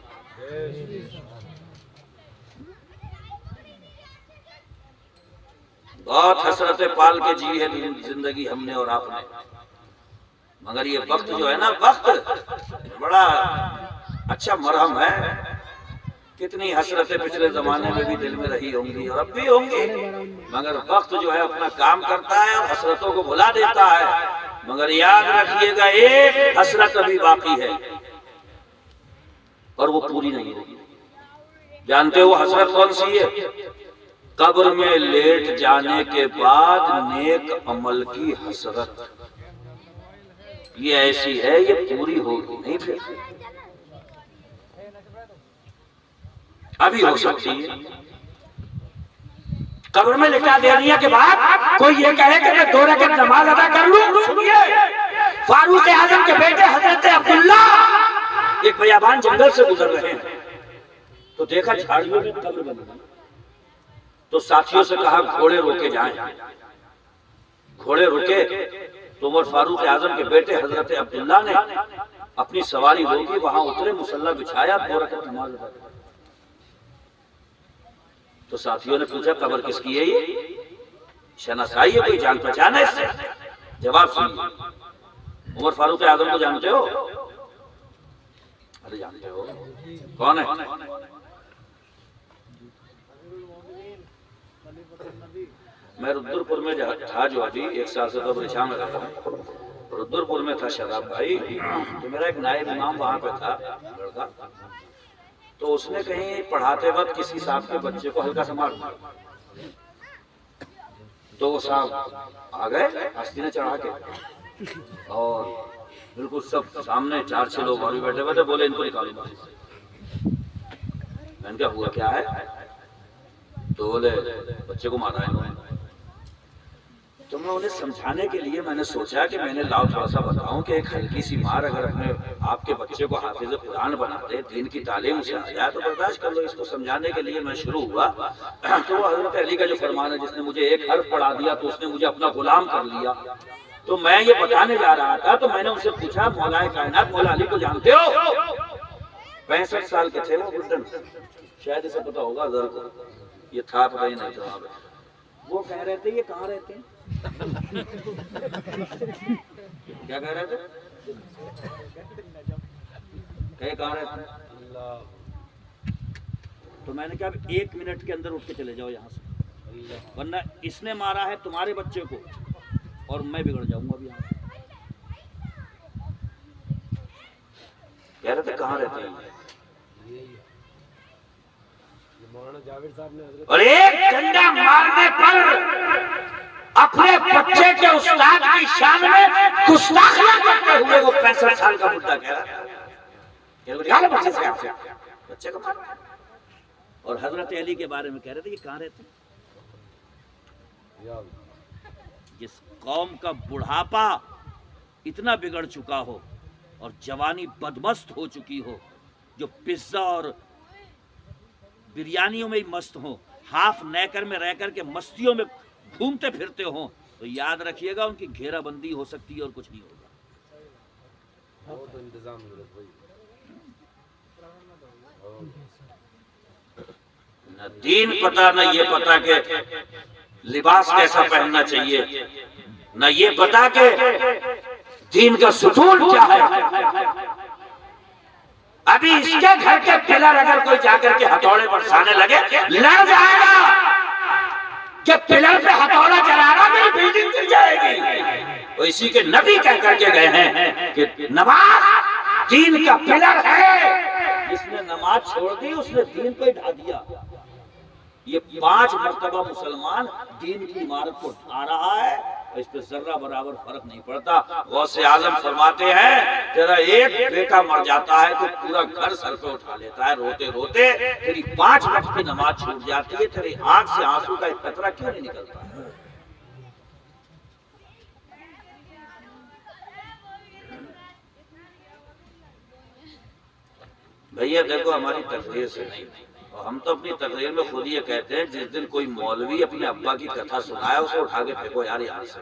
[SPEAKER 1] बहुत हसरत पाल के जी है जिंदगी हमने और आपने, मगर ये वक्त जो है ना, वक्त बड़ा अच्छा मरहम है। कितनी हसरतें पिछले जमाने में भी दिल में रही होंगी और अब भी होंगी, मगर वक्त जो है अपना काम करता है और हसरतों को भुला देता है। मगर याद रखिएगा एक हसरत अभी बाकी है और वो पूरी नहीं होगी। जानते हो हसरत कौन सी है? कब्र में लेट जाने के बाद नेक अमल की हसरत। ये ऐसी है, ये पूरी होगी नहीं, फिर अभी हो सकती है। कब्र में लिटा देने के बाद कोई ये कहे कि मैं 2 रकात नमाज अदा कर लूं। सुनिए, फारूक आजम के बेटे हजरत अब्दुल्ला एक बियाबान जंगल से गुजर रहे हैं तो देखा झाड़ियों में कब्र बनी, तो साथियों से कहा घोड़े रोके जाएं। घोड़े रुके तो उमर फारूक आजम के बेटे हजरत अब्दुल्ला ने अपनी सवारी रोकी, वहां उतरे, मुसल्ला बिछाया, 2 रकात नमाज अदा की। तो साथियों ने पूछा कब्र किसकी है ये? शनासाई है, कोई जान पहचान है इससे? जवाब सुनिए, उमर फारूक आजम को जानते हो? अरे जानते हो, कौन है? मैं रुद्रपुर में था, जो अभी 1 साल से तो बरिशा में रहता हूँ। रुद्रपुर में था शराब भाई, तो मेरा एक नायब इमाम वहां पे था लड़का, तो उसने कहीं पढ़ाते वक्त किसी साहब के बच्चे को हल्का सा मार दिया, तो वो साहब आ गए आस्तीने चढ़ा के, और बिल्कुल सब सामने 4-6 लोग और भी बैठे हुए थे, बोले इनको निकालो। मैंने कहा हुआ क्या है? तो बोले बच्चे को मारा है इन्होंने। तो मैं उन्हें समझाने के लिए मैंने सोचा कि मैंने लाओ थोड़ा सा बताऊं कि एक हल्की सी मार अगर अपने आपके बच्चे को हाफिज कुरान बना दे, दीन की तालीम से आ जाए तो बर्दाश्त कर लो। इसको समझाने के लिए मैं शुरू हुआ तो वो हजरत अली का जो फरमान है, जिसने मुझे एक हर्फ पढ़ा दिया तो उसने मुझे अपना गुलाम कर लिया। तो मैं ये बताने जा रहा था तो मैंने उनसे पूछा, मौलाए कायनात मौला अली को जानते हो? 65 साल के थे वो बुड्ढन, शायद इसे पता होगा अजहर को, ये था पता ही नहीं था। वो कह रहे थे ये कहाँ रहते हैं? क्या कह रहे थे? कहे कहाँ रहते हैं? तो मैंने कहा 1 मिनट के अंदर उठ के चले जाओ यहाँ से, वरना इसने मारा है तुम्हारे बच्चे को और मैं बिगड़ जाऊंगा अभी यहाँ से। कह रहे थे कहाँ रहते हैं? और एक डंडा मारने पर अपने बच्चे के उस्ताद की शान में गुस्ताखियां करते हुए वो 65 साल का बुड्ढा कह रहा है बच्चे को मारा। और हजरत अली के बारे में कह रहे थे ये कहाँ रहते हैं? जिस कौम का बुढ़ापा इतना बिगड़ चुका हो और जवानी बदमस्त हो चुकी हो, जो पिज्जा और बिरयानियों में ही मस्त हो, हाफ नेकर में रह कर के मस्तियों में घूमते फिरते हो, तो याद रखिएगा उनकी घेराबंदी हो सकती है और कुछ नहीं होगा। तो इंतजाम न दीन पता, न ये पता के लिबास कैसा पहनना चाहिए, न ये पता के दीन का सुतून क्या है। अभी इसके घर के पिलर अगर कोई जाकर के हथौड़े बरसाने लगे, लड़ जाएगा कि पिलर पे हथौड़ा चलाना, मेरी बिल्डिंग गिर जाएगी। तो इसी के नबी कह करके गए हैं कि नमाज दीन का पिलर है, जिसने नमाज छोड़ दी उसने दीन को ही ढा दिया। ये 5 मर्तबा मुसलमान दीन की इमारत को ढा रहा है, इस पे जर्रा बराबर फर्क नहीं पड़ता। गौसे आजम फरमाते हैं तेरा एक बेटा मर जाता है तो पूरा घर सर पे उठा लेता है, रोते रोते तेरी 5 वक्त की नमाज छूट जाती है, तेरी आंख से आंसू का एक कतरा क्यों नहीं निकलता है? भैया देखो हमारी तकदीर से नहीं, और हम तो अपनी तकदीर में खुद ये कहते हैं जिस दिन कोई मौलवी अपने अब्बा की कथा सुनाया उसे उठा के फेंको यार यहाँ से।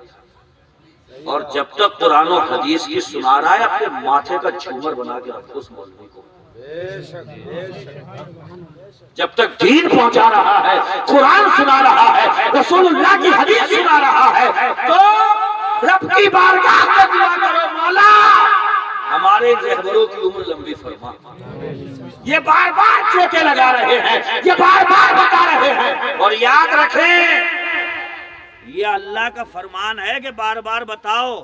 [SPEAKER 1] और जब तक कुरान और हदीस की सुना रहा है अपने माथे का झूमर बना के रखो उस मौलवी को। जब तक दीन पहुंचा रहा है, कुरान सुना रहा है, रसूलुल्लाह की हदीस सुना रहा है, तो रब की बारगाह में दुआ करो मौला हमारे रहबरों की उम्र लंबी फरमा। ये बार बार चोटें लगा रहे हैं, ये बार बार बता रहे हैं, और याद रखें ये अल्लाह का फरमान है कि बार बार बताओ।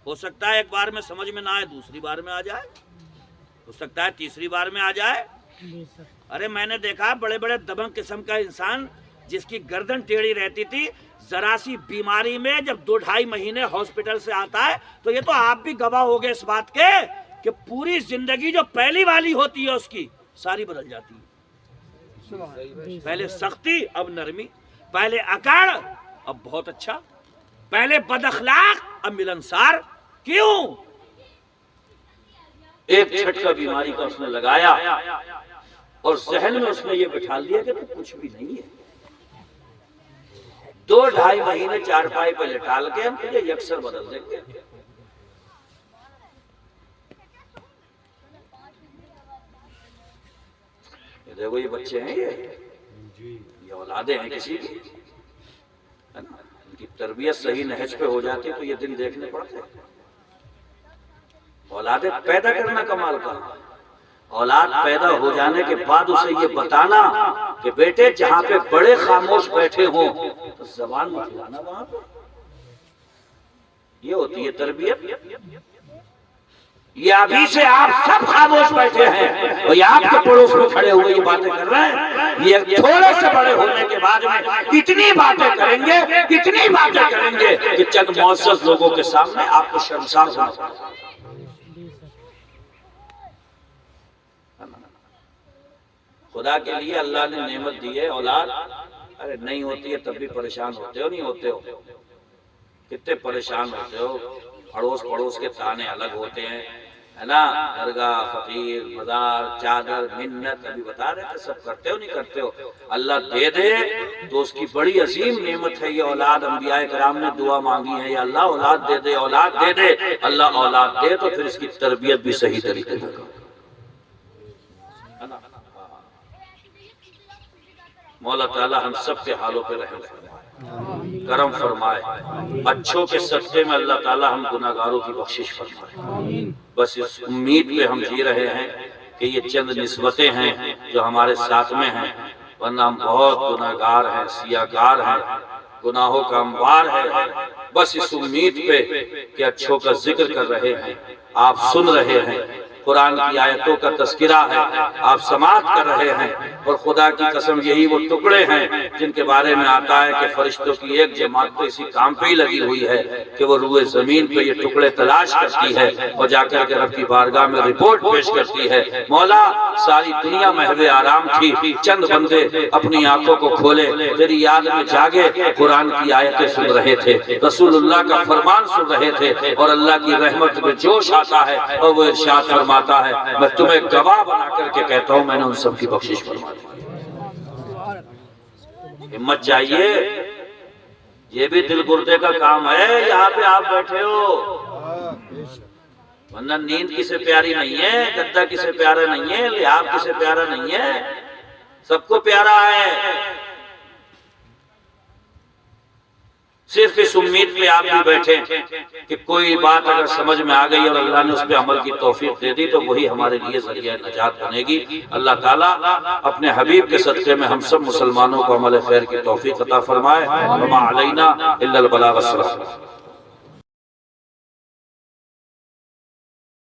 [SPEAKER 1] हो सकता है एक बार में समझ में ना आए, दूसरी बार में आ जाए, हो सकता है तीसरी बार में आ जाए। अरे मैंने देखा बड़े बड़े दबंग किस्म का इंसान जिसकी गर्दन टेढ़ी रहती थी, जरा सी बीमारी में जब 2-2.5 महीने हॉस्पिटल से आता है, तो ये तो आप भी गवाह हो गए इस बात के कि पूरी जिंदगी जो पहली वाली होती है उसकी सारी बदल जाती है। पहले सख्ती अब नरमी, पहले अकड़ अब बहुत अच्छा, पहले बदअखलाक अब मिलनसार। क्यों? एक झटका बीमारी का उसने लगाया और जहन में उसने ये बिठा दिया कि तो कुछ भी नहीं है। 2-2.5 महीने चारपाई पे लिटाल के हम तुझे यकसर बदल देंगे। देखो ये बच्चे हैं, ये औलादे हैं किसी की, है ना? इनकी तरबियत सही नहज पे हो जाती तो ये दिन देखने पड़ते। औलादे पैदा करना कमाल का, औलाद पैदा हो जाने के बाद उसे ये बताना कि बेटे जहाँ पे बड़े खामोश बैठे हो तो जबान मत हिलाना वहां पे। ये होती है तरबियत। ये अभी से आप सब खामोश बैठे हैं और ये आपके पड़ोस में खड़े हुए ये बातें कर रहे हैं, ये थोड़े से बड़े होने के बाद में इतनी बातें करेंगे, इतनी बातें करेंगे कि चंद मौसस लोगों के सामने आपको शर्मसार होना पड़ेगा। खुदा के लिए अल्लाह ने नेमत दी है औलाद, अरे नहीं होती है तब भी परेशान होते हो, नहीं होते हो? कितने परेशान होते हो, अड़ोस पड़ोस के ताने अलग होते हैं, है ना, दरगाह, फकीर, मजार, चादर, मिन्नत, अभी बता रहे थे, सब करते हो नहीं करते हो? अल्लाह दे दे तो उसकी बड़ी अजीम नेमत है ये औलाद। अंबिया किराम ने दुआ मांगी है, या अल्लाह औलाद दे दे, औलाद दे दे। अल्लाह औलाद दे तो फिर इसकी तरबियत भी सही तरीके से करो। मौला ताला हम सब के हालों पे रहम फरमाए, करम फरमाए। अच्छों के सदक़े में अल्लाह ताला हम गुनाहगारों की बख्शिश फरमाए। बस इस उम्मीद पे हम जी रहे हैं कि ये चंद निस्बतें हैं जो हमारे साथ में हैं, वरना हम बहुत गुनाहगार हैं, सियाहगार हैं, गुनाहों का अंबार है। बस इस उम्मीद पे कि अच्छों का जिक्र कर रहे हैं, आप सुन रहे हैं, कुरान की आयतों का तज़किरा है, आप समाअत कर रहे हैं। और खुदा की कसम यही वो टुकड़े हैं जिनके बारे में आता है कि फरिश्तों की एक जमात तो इसी काम पे ही लगी हुई है कि वो रूए जमीन पे ये टुकड़े तलाश करती है और जाकर के रब की बारगाह में रिपोर्ट पेश करती है, मौला सारी दुनिया महवे आराम थी, चंद बंदे अपनी आंखों को खोले, तेरी याद में जागे, कुरान की आयतें सुन रहे थे, रसूलुल्लाह का फरमान सुन रहे थे, और अल्लाह की रहमत में जोश आता है और वो इरशाद फरमाता है, मैं तुम्हें गवाह बना करके कहता हूँ मैंने उन सब की बख्शिश फरमा दी। हिम्मत चाहिए, ये भी दिल गुर्दे का काम है। यहाँ पे आप बैठे हो, वरना नींद किसे प्यारी नहीं है, गद्दा किसे प्यारा नहीं है, लिहाज किसे प्यारा नहीं है, सबको प्यारा है। सिर्फ इस उम्मीद पे आप भी बैठे कि कोई बात अगर समझ में आ गई और अल्लाह ने उस पर अमल की तौफीक दे दी तो वही हमारे लिए ज़रिया नजात बनेगी। अल्लाह ताला अपने हबीब के सदक़े में हम सब मुसलमानों को अमल खैर की तौफीक अता फरमाए। वमा अलैना इल्लल बलाग।